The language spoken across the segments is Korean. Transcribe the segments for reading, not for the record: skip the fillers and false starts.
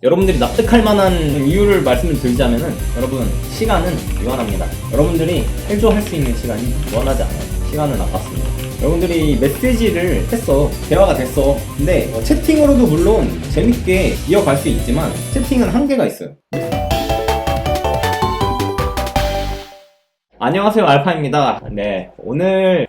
여러분들이 납득할 만한 이유를 말씀을 드리자면은, 여러분, 시간은 유한합니다. 여러분들이 해줘할 수 있는 시간이 무한하지 않아요. 시간은 아깝습니다. 여러분들이 메시지를 했어, 대화가 됐어. 근데 채팅으로도 물론 재밌게 이어갈 수 있지만 채팅은 한계가 있어요. 안녕하세요, 알파입니다. 네, 오늘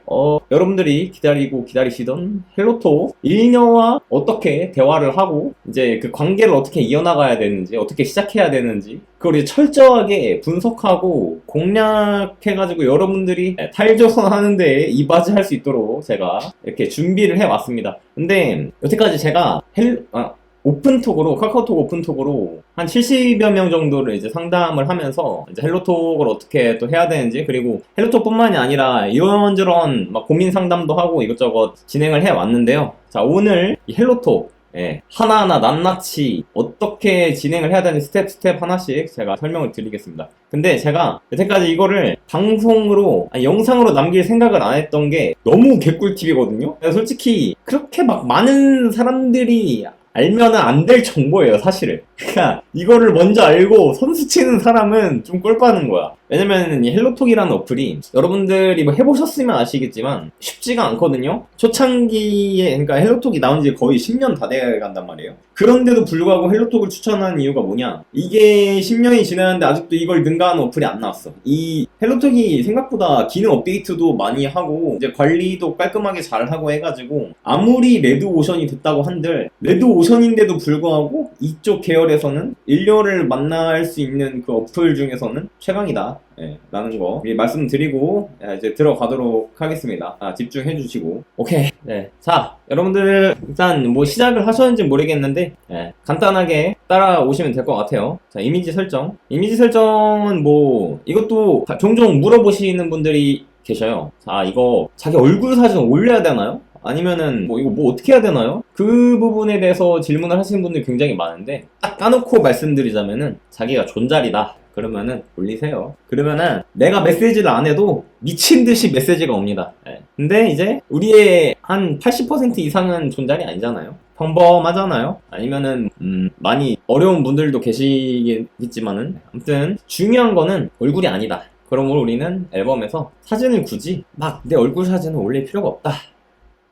여러분들이 기다리시던 헬로톡 1녀와 어떻게 대화를 하고 이제 그 관계를 어떻게 이어나가야 되는지, 어떻게 시작해야 되는지 그걸 이제 철저하게 분석하고 공략해가지고 여러분들이 탈조선하는 데 이바지할 수 있도록 제가 이렇게 준비를 해왔습니다. 근데 여태까지 제가 오픈톡으로, 카카오톡 오픈톡으로 한 70여 명 정도를 이제 상담을 하면서 이제 헬로톡을 어떻게 또 해야 되는지, 그리고 헬로톡 뿐만이 아니라 이런저런 막 고민 상담도 하고 이것저것 진행을 해 왔는데요. 자, 오늘 이 헬로톡 하나하나 낱낱이 어떻게 진행을 해야 되는지 스텝 하나씩 제가 설명을 드리겠습니다. 근데 제가 여태까지 이거를 방송으로, 영상으로 남길 생각을 안 했던 게 너무 개꿀팁이거든요. 솔직히 그렇게 막 많은 사람들이 알면은 안 될 정보예요, 사실은. 그러니까 이거를 먼저 알고 선수 치는 사람은 좀 꼴 빠는 거야. 왜냐면 이 헬로톡이라는 어플이 여러분들이 뭐 해보셨으면 아시겠지만 쉽지가 않거든요. 초창기에, 그러니까 헬로톡이 나온 지 거의 10년 다 돼간단 말이에요. 그런데도 불구하고 헬로톡을 추천한 이유가 뭐냐, 이게 10년이 지났는데 아직도 이걸 능가하는 어플이 안 나왔어. 이 헬로톡이 생각보다 기능 업데이트도 많이 하고 이제 관리도 깔끔하게 잘 하고 해가지고, 아무리 레드오션이 됐다고 한들 레드오션인데도 불구하고 이쪽 계열에서는 인류를 만날 수 있는 그 어플 중에서는 최강이다, 라는 거 말씀드리고 이제 들어가도록 하겠습니다. 집중해 주시고. 오케이. 자, 여러분들 일단 뭐 시작을 하셨는지 모르겠는데 간단하게 따라오시면 될 것 같아요. 자, 이미지 설정은 뭐 이것도 종종 물어보시는 분들이 계셔요. 자, 이거 자기 얼굴 사진 올려야 되나요? 아니면은 뭐 이거 뭐 어떻게 해야 되나요? 그 부분에 대해서 질문을 하시는 분들이 굉장히 많은데, 딱 까놓고 말씀드리자면은 자기가 존잘이다 그러면은 올리세요. 그러면은 내가 메시지를 안 해도 미친듯이 메시지가 옵니다. 근데 이제 우리의 한 80% 이상은 존잘이 아니잖아요. 평범하잖아요. 아니면은 많이 어려운 분들도 계시겠지만은, 아무튼 중요한 거는 얼굴이 아니다. 그러므로 우리는 앨범에서 사진을 굳이 막 내 얼굴 사진을 올릴 필요가 없다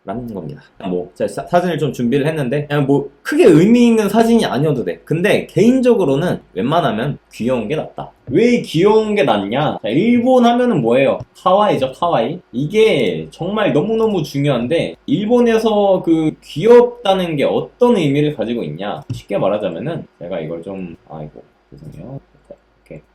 라는 겁니다. 뭐 제가 사진을 좀 준비를 했는데 그냥 뭐 크게 의미 있는 사진이 아니어도 돼. 근데 개인적으로는 웬만하면 귀여운 게 낫다. 왜 귀여운 게 낫냐? 자, 일본 하면은 뭐예요? 카와이죠, 카와이. 이게 정말 너무너무 중요한데, 일본에서 그 귀엽다는 게 어떤 의미를 가지고 있냐? 쉽게 말하자면은 제가 이걸 좀 죄송해요.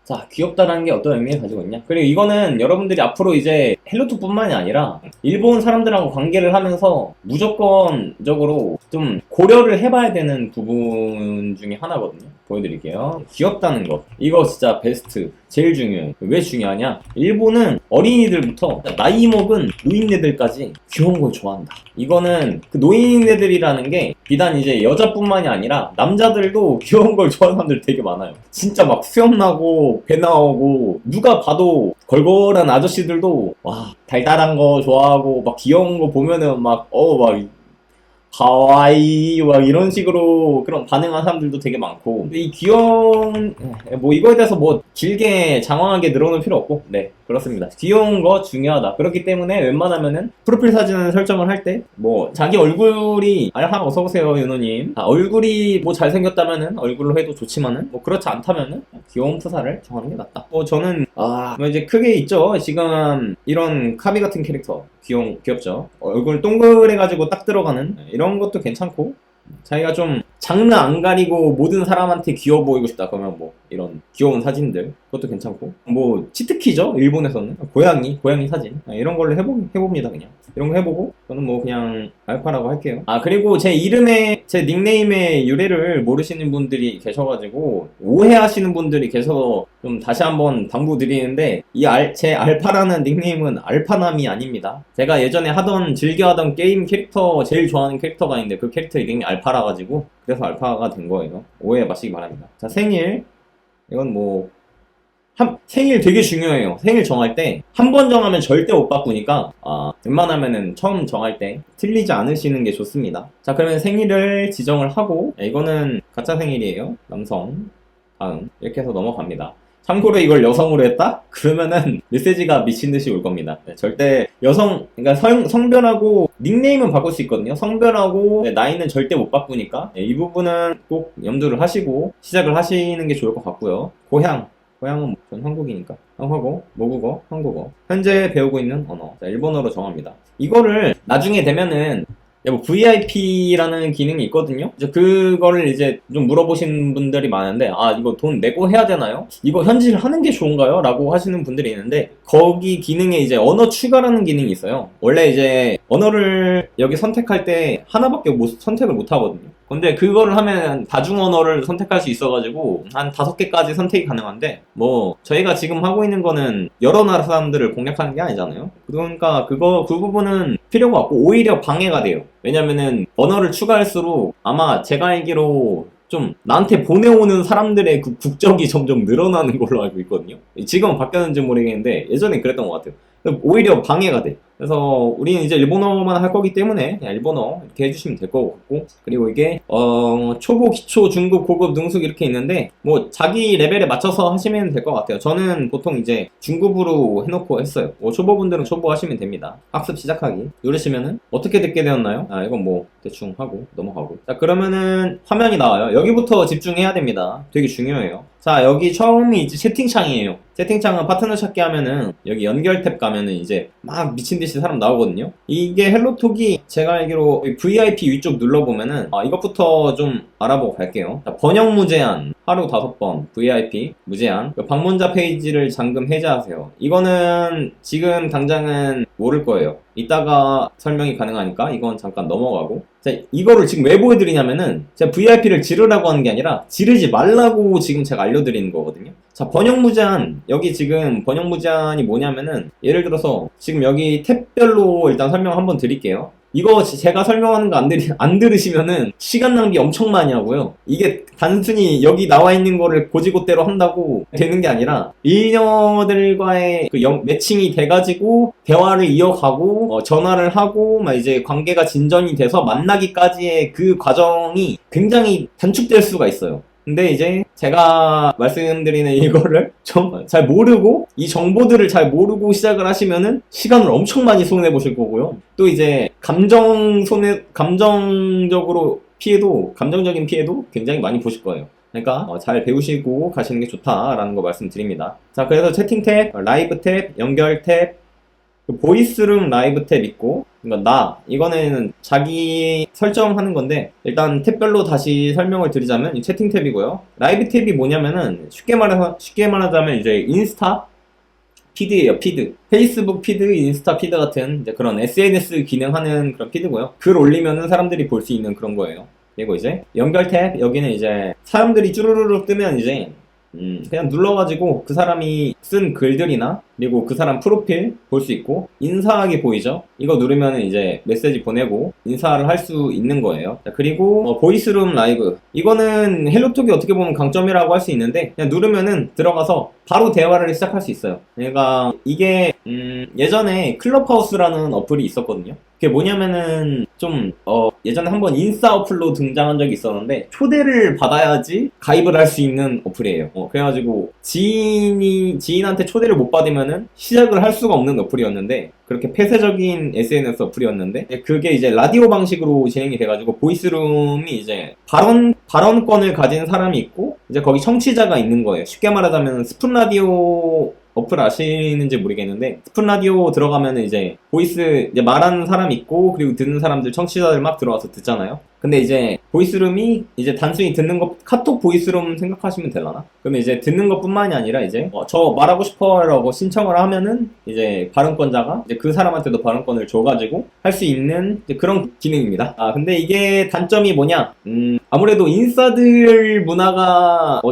자, 귀엽다라는 게 어떤 의미를 가지고 있냐? 그리고 이거는 여러분들이 앞으로 이제 헬로톡 뿐만이 아니라 일본 사람들하고 관계를 하면서 무조건적으로 좀 고려를 해봐야 되는 부분 중에 하나거든요. 보여드릴게요. 귀엽다는 것, 이거 진짜 베스트, 제일 중요해요. 왜 중요하냐? 일본은 어린이들부터 나이 먹은 노인네들까지 귀여운 걸 좋아한다. 이거는 그 노인네들이라는 게 비단 이제 여자뿐만이 아니라 남자들도 귀여운 걸 좋아하는 사람들 되게 많아요. 진짜 막 수염 나고 배 나오고 누가 봐도 걸걸한 아저씨들도 와, 달달한 거 좋아하고 막 귀여운 거 보면은 막 가와이 막 이런 식으로 그런 반응한 사람들도 되게 많고, 이 귀여운 뭐 이거에 대해서 뭐 길게 장황하게 늘어놓을 필요 없고, 그렇습니다. 귀여운 거 중요하다. 그렇기 때문에 웬만하면은 프로필 사진을 설정을 할 때 뭐 자기 얼굴이 어서오세요 윤호님, 얼굴이 뭐 잘생겼다면은 얼굴로 해도 좋지만은 뭐 그렇지 않다면은 귀여운 프사를 정하는 게 낫다. 저는 뭐 이제 크게 있죠. 지금 이런 카비 같은 캐릭터 귀엽죠. 얼굴 동글해가지고 딱 들어가는 이런 것도 괜찮고, 자기가 좀 장르 안 가리고 모든 사람한테 귀여워 보이고 싶다 그러면 뭐 이런 귀여운 사진들, 그것도 괜찮고, 뭐 치트키죠, 일본에서는 고양이 사진 이런 걸로 해봅니다. 그냥 이런 거 해보고, 저는 뭐 그냥 알파라고 할게요. 그리고 제 닉네임의 유래를 모르시는 분들이 계셔가지고 오해하시는 분들이 계셔서 좀 다시 한번 당부드리는데, 제 알파라는 닉네임은 알파남이 아닙니다. 제가 예전에 즐겨하던 게임 캐릭터, 제일 좋아하는 캐릭터가 있는데 그 캐릭터 이름이 알파라 가지고 그래서 알파가 된 거예요. 오해 마시기 바랍니다. 자, 생일, 이건 뭐 생일 되게 중요해요. 생일 정할 때 한 번 정하면 절대 못 바꾸니까 웬만하면은 처음 정할 때 틀리지 않으시는 게 좋습니다. 자, 그러면 생일을 지정을 하고 이거는 가짜 생일이에요. 남성. 다음 이렇게 해서 넘어갑니다. 참고로 이걸 여성으로 했다? 그러면은 메시지가 미친듯이 올 겁니다. 네, 절대 그러니까 성별하고 닉네임은 바꿀 수 있거든요. 성별하고 나이는 절대 못 바꾸니까 이 부분은 꼭 염두를 하시고 시작을 하시는 게 좋을 것 같고요. 고향은 전 한국이니까 한국어, 모국어, 한국어. 현재 배우고 있는 언어. 자, 일본어로 정합니다. 이거를 나중에 되면은 뭐 VIP라는 기능이 있거든요. 이제 그거를 이제 좀 물어보시는 분들이 많은데, 이거 돈 내고 해야 되나요? 이거 현질 하는 게 좋은가요? 라고 하시는 분들이 있는데, 거기 기능에 이제 언어 추가라는 기능이 있어요. 원래 이제 언어를 여기 선택할 때 하나밖에 선택을 못 하거든요. 근데 그거를 하면 다중 언어를 선택할 수 있어가지고 한 5개까지 선택이 가능한데, 뭐 저희가 지금 하고 있는 거는 여러 나라 사람들을 공략하는 게 아니잖아요. 그러니까 그 부분은 필요가 없고 오히려 방해가 돼요. 왜냐면은 언어를 추가할수록 아마 제가 알기로 좀 나한테 보내오는 사람들의 그 국적이 점점 늘어나는 걸로 알고 있거든요. 지금은 바뀌었는지 모르겠는데 예전에 그랬던 것 같아요. 오히려 방해가 돼. 그래서 우리는 이제 일본어만 할 거기 때문에 그냥 일본어 이렇게 해주시면 될 것 같고, 그리고 이게 초보, 기초, 중급, 고급, 능숙 이렇게 있는데 뭐 자기 레벨에 맞춰서 하시면 될 것 같아요. 저는 보통 이제 중급으로 해놓고 했어요. 초보분들은 초보 하시면 됩니다. 학습 시작하기 누르시면은 어떻게 듣게 되었나요? 이건 뭐 대충 하고 넘어가고. 자, 그러면은 화면이 나와요. 여기부터 집중해야 됩니다. 되게 중요해요. 자, 여기 처음이 이제 채팅창이에요. 채팅창은 파트너 찾기 하면은 여기 연결 탭 가면은 이제 막 미친듯이 사람 나오거든요. 이게 헬로톡이 제가 알기로 VIP 위쪽 눌러보면은 이것부터 좀 알아보고 갈게요. 자, 번역 무제한 하루 5번 VIP 무제한 방문자 페이지를 잠금 해제하세요. 이거는 지금 당장은 모를 거예요. 이따가 설명이 가능하니까 이건 잠깐 넘어가고. 자, 이거를 지금 왜 보여드리냐면은 제가 VIP를 지르라고 하는 게 아니라 지르지 말라고 지금 제가 알려드리는 거거든요. 자, 번역 무제한. 여기 지금 번역 무제한이 뭐냐면은 예를 들어서 지금 여기 탭별로 일단 설명 한번 드릴게요. 이거 제가 설명하는 거 안 들으시면은 시간 낭비 엄청 많이 하고요. 이게 단순히 여기 나와 있는 거를 고지고대로 한다고 되는 게 아니라 일녀들과의 그 매칭이 돼가지고 대화를 이어가고 전화를 하고 막 이제 관계가 진전이 돼서 만나기까지의 그 과정이 굉장히 단축될 수가 있어요. 근데 이제 제가 말씀드리는 이거를 좀 잘 모르고 이 정보들을 잘 모르고 시작을 하시면은 시간을 엄청 많이 손해보실 거고요. 또 이제 감정적인 피해도 굉장히 많이 보실 거예요. 그러니까 잘 배우시고 가시는 게 좋다라는 거 말씀드립니다. 자, 그래서 채팅 탭, 라이브 탭, 연결 탭, 보이스룸 라이브 탭 있고, 그러니까 이거는 자기 설정하는 건데 일단 탭별로 다시 설명을 드리자면 이 채팅 탭이고요. 라이브 탭이 뭐냐면은 쉽게 말하자면 이제 인스타 피드예요. 피드. 페이스북 피드, 인스타 피드 같은 이제 그런 SNS 기능하는 그런 피드고요. 글 올리면은 사람들이 볼 수 있는 그런 거예요. 그리고 이제 연결 탭, 여기는 이제 사람들이 쭈루루룩 뜨면 이제 그냥 눌러가지고 그 사람이 쓴 글들이나 그리고 그 사람 프로필 볼 수 있고 인사하기 보이죠? 이거 누르면 이제 메시지 보내고 인사를 할 수 있는 거예요. 자, 그리고 보이스룸 라이브, 이거는 헬로톡이 어떻게 보면 강점이라고 할 수 있는데 그냥 누르면은 들어가서 바로 대화를 시작할 수 있어요. 그러니까 이게 예전에 클럽하우스라는 어플이 있었거든요. 그게 뭐냐면은 좀 예전에 한번 인싸 어플로 등장한 적이 있었는데 초대를 받아야지 가입을 할 수 있는 어플이에요. 그래가지고 지인한테 초대를 못 받으면은 시작을 할 수가 없는 어플이었는데, 그렇게 폐쇄적인 SNS 어플이었는데 그게 이제 라디오 방식으로 진행이 돼가지고 보이스룸이 이제 발언권을 가진 사람이 있고 이제 거기 청취자가 있는 거예요. 쉽게 말하자면 스푼 라디오 어플 아시는지 모르겠는데 스푼 라디오 들어가면 이제 보이스 이제 말하는 사람 있고 그리고 듣는 사람들 청취자들 막 들어와서 듣잖아요. 근데 이제 보이스룸이 이제 단순히 듣는 것, 카톡 보이스룸 생각하시면 되려나? 그러면 이제 듣는 것 뿐만이 아니라 이제 저 말하고 싶어라고 신청을 하면은 이제 발언권자가 이제 그 사람한테도 발언권을 줘가지고 할 수 있는 그런 기능입니다. 근데 이게 단점이 뭐냐? 아무래도 인싸들 문화가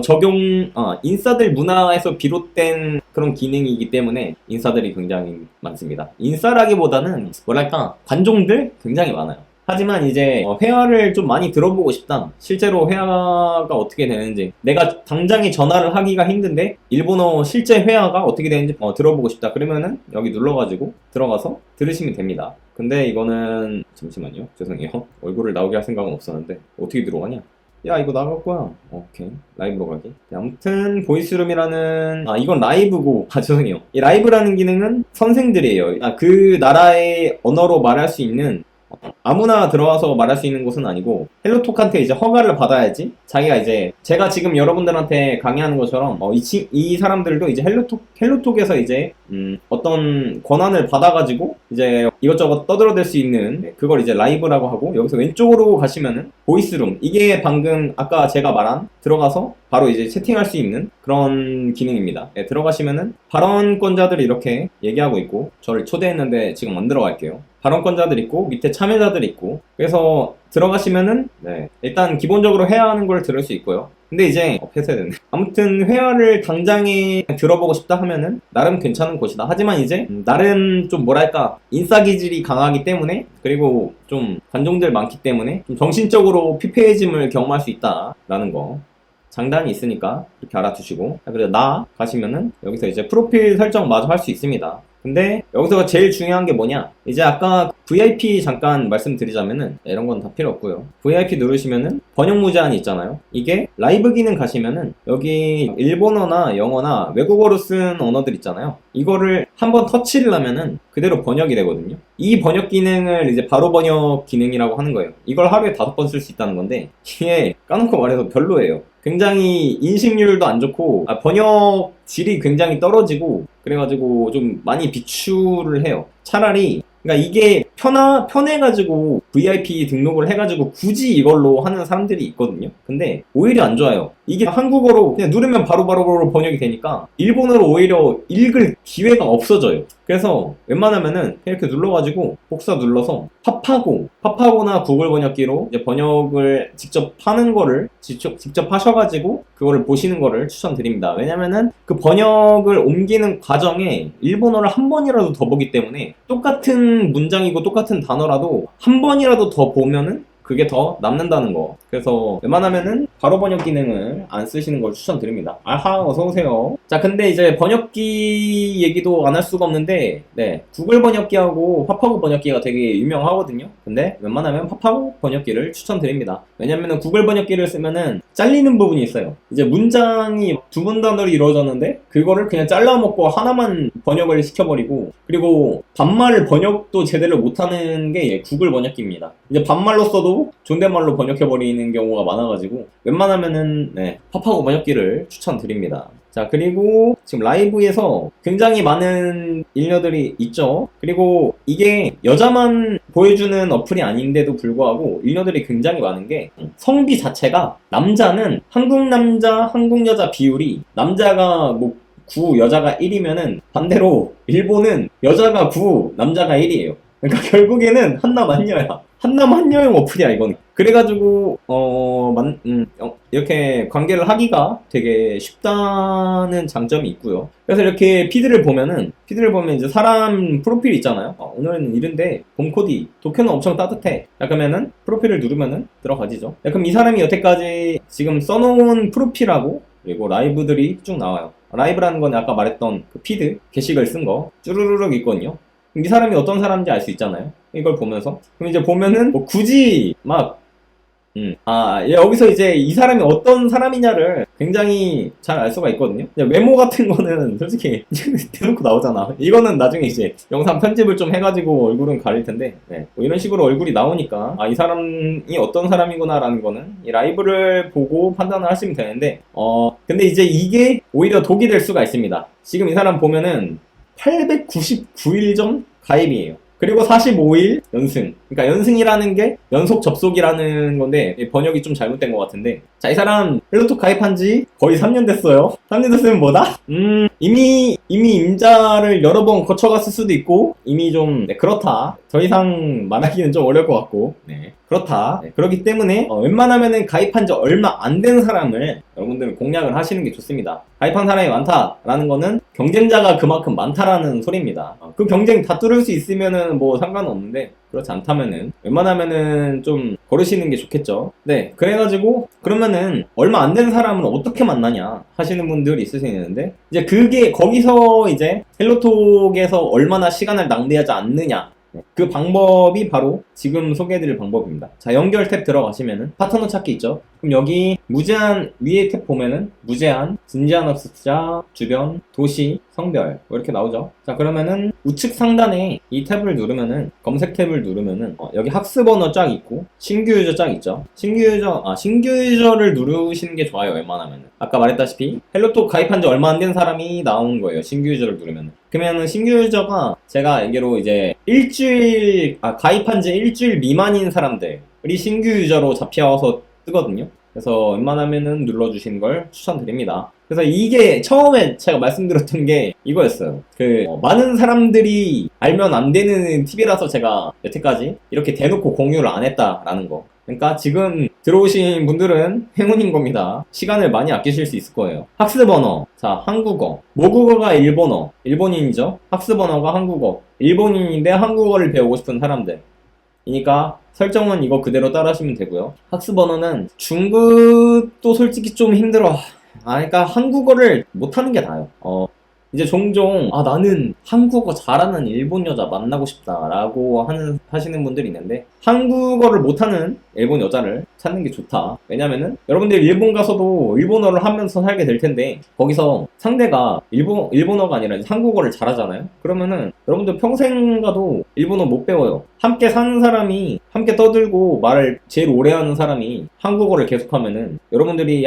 인싸들 문화에서 비롯된 그런 기능이기 때문에 인싸들이 굉장히 많습니다. 인싸라기보다는 뭐랄까 관종들 굉장히 많아요. 하지만 이제 회화를 좀 많이 들어보고 싶다. 실제로 회화가 어떻게 되는지, 내가 당장에 전화를 하기가 힘든데 일본어 실제 회화가 어떻게 되는지 들어보고 싶다. 그러면은 여기 눌러가지고 들어가서 들으시면 됩니다. 근데 이거는 잠시만요. 죄송해요. 얼굴을 나오게 할 생각은 없었는데 어떻게 들어가냐? 야, 이거 나갈 거야. 오케이. 라이브로 가기. 아무튼 보이스룸이라는 이건 라이브고 죄송해요. 이 라이브라는 기능은 선생들이에요. 그 나라의 언어로 말할 수 있는, 아무나 들어와서 말할 수 있는 곳은 아니고 헬로톡한테 이제 허가를 받아야지 자기가 이제, 제가 지금 여러분들한테 강의하는 것처럼 이 사람들도 이제 헬로톡에서 이제 어떤 권한을 받아가지고 이제 이것저것 떠들어댈 수 있는 그걸 이제 라이브라고 하고, 여기서 왼쪽으로 가시면은 보이스룸, 이게 방금 아까 제가 말한 들어가서 바로 이제 채팅할 수 있는 그런 기능입니다. 네, 들어가시면은 발언권자들이 이렇게 얘기하고 있고, 저를 초대했는데 지금 안 들어갈게요. 발언권자들 있고 밑에 참여자들 있고, 그래서 들어가시면은 일단 기본적으로 해야 하는 걸 들을 수 있고요. 근데 이제 폐쇄됐네. 아무튼 회화를 당장에 들어보고 싶다 하면은 나름 괜찮은 곳이다. 하지만 이제 나름 좀 뭐랄까, 인싸 기질이 강하기 때문에, 그리고 좀 관종들 많기 때문에 좀 정신적으로 피폐해짐을 경험할 수 있다라는 거, 장단이 있으니까 이렇게 알아두시고, 그래서 나 가시면은 여기서 이제 프로필 설정 마저 할 수 있습니다. 근데 여기서 제일 중요한 게 뭐냐, 이제 아까 VIP 잠깐 말씀드리자면은 이런 건 다 필요 없고요. VIP 누르시면은 번역 무제한이 있잖아요. 이게 라이브 기능 가시면은 여기 일본어나 영어나 외국어로 쓴 언어들 있잖아요. 이거를 한번 터치를 하면은 그대로 번역이 되거든요. 이 번역 기능을 이제 바로 번역 기능이라고 하는 거예요. 이걸 하루에 5번 쓸 수 있다는 건데, 이게 까놓고 말해서 별로예요. 굉장히 인식률도 안 좋고 번역 질이 굉장히 떨어지고, 그래가지고 좀 많이 비추를 해요. 차라리, 그러니까 이게 편해가지고 VIP 등록을 해가지고 굳이 이걸로 하는 사람들이 있거든요. 근데 오히려 안 좋아요. 이게 한국어로 그냥 누르면 바로바로 번역이 되니까 일본어로 오히려 읽을 기회가 없어져요. 그래서 웬만하면은 이렇게 눌러가지고 복사 눌러서 팝하고나 구글 번역기로 이제 번역을 직접 하는 거를 직접 하셔가지고 그거를 보시는 거를 추천드립니다. 왜냐면은 그 번역을 옮기는 과정에 일본어를 한 번이라도 더 보기 때문에, 똑같은 문장이고 똑같은 단어라도 한 번이라도 더 보면은 그게 더 남는다는 거. 그래서 웬만하면은 바로 번역 기능을 안 쓰시는 걸 추천드립니다. 아하, 어서오세요. 자, 근데 이제 번역기 얘기도 안 할 수가 없는데, 구글 번역기하고 파파고 번역기가 되게 유명하거든요. 근데 웬만하면 파파고 번역기를 추천드립니다. 왜냐면은 구글 번역기를 쓰면은 잘리는 부분이 있어요. 이제 문장이 2문단어로 이루어졌는데 그거를 그냥 잘라먹고 하나만 번역을 시켜버리고, 그리고 반말 번역도 제대로 못하는 게 구글 번역기입니다. 이제 반말로 써도 존댓말로 번역해버리는 경우가 많아가지고 웬만하면은 팝하고 번역기를 추천드립니다. 자, 그리고 지금 라이브에서 굉장히 많은 일녀들이 있죠. 그리고 이게 여자만 보여주는 어플이 아닌데도 불구하고 일녀들이 굉장히 많은 게, 성비 자체가 남자는 한국 남자, 한국 여자 비율이 남자가 9, 여자가 1이면은 반대로 일본은 여자가 9, 남자가 1이에요. 그러니까 결국에는 한남 한여야. 한남 한여용 어플이야, 이거는. 그래가지고, 이렇게 관계를 하기가 되게 쉽다는 장점이 있고요. 그래서 이렇게 피드를 보면 이제 사람 프로필 있잖아요. 오늘은 이런데, 봄코디, 도쿄는 엄청 따뜻해. 그러면은, 프로필을 누르면은 들어가지죠. 그럼 이 사람이 여태까지 지금 써놓은 프로필하고, 그리고 라이브들이 쭉 나와요. 라이브라는 건 아까 말했던 그 피드, 게시글 쓴 거, 쭈루루룩 있거든요. 이 사람이 어떤 사람인지 알 수 있잖아요. 이걸 보면서. 그럼 이제 보면은 굳이 여기서 이제 이 사람이 어떤 사람이냐를 굉장히 잘 알 수가 있거든요. 외모 같은 거는 솔직히 대놓고 나오잖아. 이거는 나중에 이제 영상 편집을 좀 해가지고 얼굴은 가릴 텐데, 뭐 이런 식으로 얼굴이 나오니까 이 사람이 어떤 사람이구나라는 거는 이 라이브를 보고 판단을 하시면 되는데, 근데 이제 이게 오히려 독이 될 수가 있습니다. 지금 이 사람 보면은 899일 전 가입이에요. 그리고 45일 연승. 그러니까 연승이라는 게 연속 접속이라는 건데 번역이 좀 잘못된 것 같은데, 자, 이 사람 헬로톡 가입한 지 거의 3년 됐어요. 3년 됐으면 뭐다? 이미 임자를 여러 번 거쳐갔을 수도 있고, 이미 좀 그렇다. 더 이상 말하기는 좀 어려울 것 같고, 그렇다. 그렇기 때문에 웬만하면은 가입한 지 얼마 안 된 사람을 여러분들은 공략을 하시는 게 좋습니다. 가입한 사람이 많다라는 거는 경쟁자가 그만큼 많다라는 소리입니다. 그 경쟁 다 뚫을 수 있으면은 뭐 상관은 없는데, 그렇지 않다면은 웬만하면은 좀 거르시는 게 좋겠죠. 네, 그래가지고 그러면은 얼마 안 된 사람은 어떻게 만나냐 하시는 분들이 있을 수 있는데, 이제 그게 거기서 이제 헬로톡에서 얼마나 시간을 낭비하지 않느냐, 그 방법이 바로 지금 소개해드릴 방법입니다. 자, 연결 탭 들어가시면은 파트너 찾기 있죠. 그럼 여기 무제한 위에 탭 보면은 무제한, 진지한 학습자, 주변, 도시, 성별 뭐 이렇게 나오죠. 자, 그러면은 우측 상단에 이 탭을 누르면은, 검색 탭을 누르면은 여기 학습 언어 쫙 있고 신규 유저 쫙 있죠. 신규 유저를 누르시는 게 좋아요. 웬만하면은 아까 말했다시피 헬로톡 가입한 지 얼마 안 된 사람이 나오는 거예요. 신규 유저를 누르면은. 그러면은 신규 유저가 제가 알기로 이제 가입한 지 일주일 미만인 사람들이 신규 유저로 잡혀서 뜨거든요. 그래서 웬만하면은 눌러주시는 걸 추천드립니다. 그래서 이게 처음에 제가 말씀드렸던 게 이거였어요. 많은 사람들이 알면 안 되는 팁이라서 제가 여태까지 이렇게 대놓고 공유를 안 했다라는 거. 그러니까 지금 들어오신 분들은 행운인 겁니다. 시간을 많이 아끼실 수 있을 거예요. 학습 언어. 자, 한국어. 모국어가 일본어. 일본인이죠. 학습 언어가 한국어. 일본인인데 한국어를 배우고 싶은 사람들. 이니까 설정은 이거 그대로 따라하시면 되고요. 학습 언어는 중국도 솔직히 좀 힘들어. 그러니까 한국어를 못하는 게 나아요. 이제 종종 나는 한국어 잘하는 일본 여자 만나고 싶다라고 하시는 분들이 있는데, 한국어를 못하는 일본 여자를 찾는 게 좋다. 왜냐면은 여러분들 일본 가서도 일본어를 하면서 살게 될 텐데, 거기서 상대가 일본어가 아니라 한국어를 잘하잖아요. 그러면은 여러분들 평생 가도 일본어 못 배워요. 함께 사는 사람이, 함께 떠들고 말을 제일 오래 하는 사람이 한국어를 계속하면은 여러분들이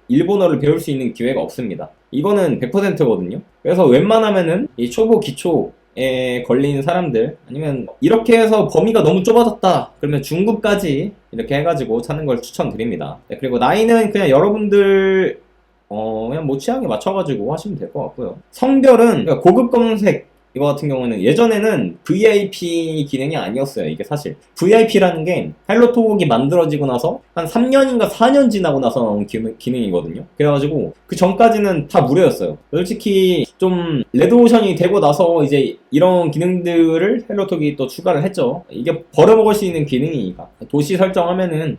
일본어를 배울 수 있는 기회가 없습니다. 이거는 100%거든요. 그래서 웬만하면은 이 초보 기초에 걸린 사람들, 아니면 이렇게 해서 범위가 너무 좁아졌다 그러면 중급까지 이렇게 해가지고 찾는 걸 추천드립니다. 네, 그리고 나이는 그냥 여러분들 그냥 뭐 취향에 맞춰가지고 하시면 될 것 같고요. 성별은 그러니까 고급 검색 이거 같은 경우는 예전에는 VIP 기능이 아니었어요. 이게 사실 VIP라는 게 헬로톡이 만들어지고 나서 한 3년인가 4년 지나고 나서 나온 기능이거든요. 그래가지고 그 전까지는 다 무료였어요. 솔직히 좀 레드오션이 되고 나서 이제 이런 기능들을 헬로톡이 또 추가를 했죠. 이게 벌어먹을 수 있는 기능이니까. 도시 설정하면은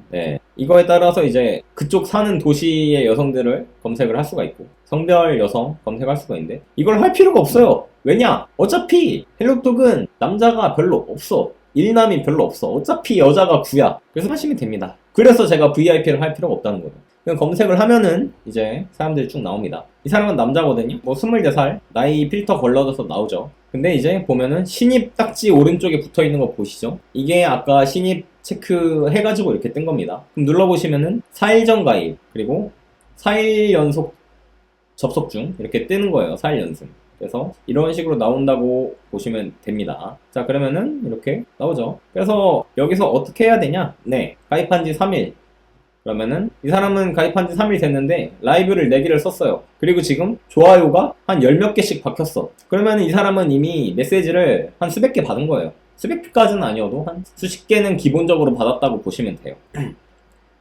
이거에 따라서 이제 그쪽 사는 도시의 여성들을 검색을 할 수가 있고, 성별 여성 검색할 수가 있는데 이걸 할 필요가 없어요. 왜냐? 어차피 헬로톡은 남자가 별로 없어. 일남이 별로 없어. 어차피 여자가 구야. 그래서 하시면 됩니다. 그래서 제가 VIP를 할 필요가 없다는 거예요. 그냥 검색을 하면은 이제 사람들이 쭉 나옵니다. 이 사람은 남자거든요. 뭐 24살, 나이 필터 걸러져서 나오죠. 근데 이제 보면은 신입 딱지 오른쪽에 붙어 있는 거 보시죠? 이게 아까 신입 체크 해가지고 이렇게 뜬 겁니다. 그럼 눌러보시면은 4일 전 가입, 그리고 4일 연속 접속 중 이렇게 뜨는 거예요. 4일 연승. 그래서 이런 식으로 나온다고 보시면 됩니다. 자, 그러면은 이렇게 나오죠. 그래서 여기서 어떻게 해야 되냐? 가입한 지 3일. 그러면은 이 사람은 가입한 지 3일 됐는데 라이브를 4개를 썼어요. 그리고 지금 좋아요가 한 10몇 개씩 박혔어. 그러면 이 사람은 이미 메시지를 한 수백 개 받은 거예요. 수백 개까지는 아니어도 한 수십 개는 기본적으로 받았다고 보시면 돼요.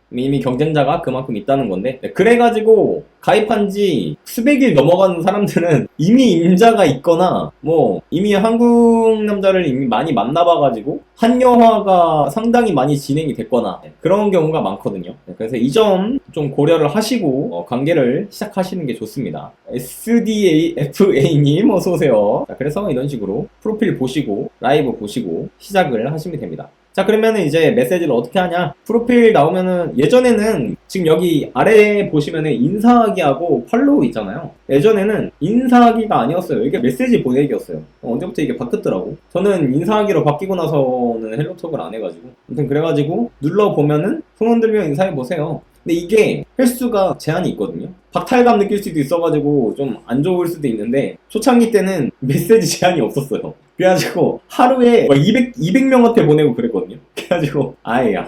이미 경쟁자가 그만큼 있다는 건데, 그래가지고 가입한 지 수백일 넘어가는 사람들은 이미 임자가 있거나 뭐 이미 한국 남자를 이미 많이 만나봐가지고 한여화가 상당히 많이 진행이 됐거나 그런 경우가 많거든요. 그래서 이 점 좀 고려를 하시고 관계를 시작하시는 게 좋습니다. SDAFA님 어서오세요. 자, 그래서 이런 식으로 프로필 보시고 라이브 보시고 시작을 하시면 됩니다. 자, 그러면은 이제 메시지를 어떻게 하냐? 프로필 나오면은, 예전에는 지금 여기 아래에 보시면은 인사하기하고 팔로우 있잖아요. 예전에는 인사하기가 아니었어요. 이게 메시지 보내기였어요. 언제부터 이게 바뀌었더라고. 저는 인사하기로 바뀌고 나서는 헬로톡을 안 해가지고. 아무튼 그래가지고 눌러보면은 손 들며 인사해보세요. 근데 이게 횟수가 제한이 있거든요. 박탈감 느낄 수도 있어가지고 좀 안 좋을 수도 있는데, 초창기 때는 메시지 제한이 없었어요. 그래가지고 하루에 200명한테 보내고 그랬거든요. 그래가지고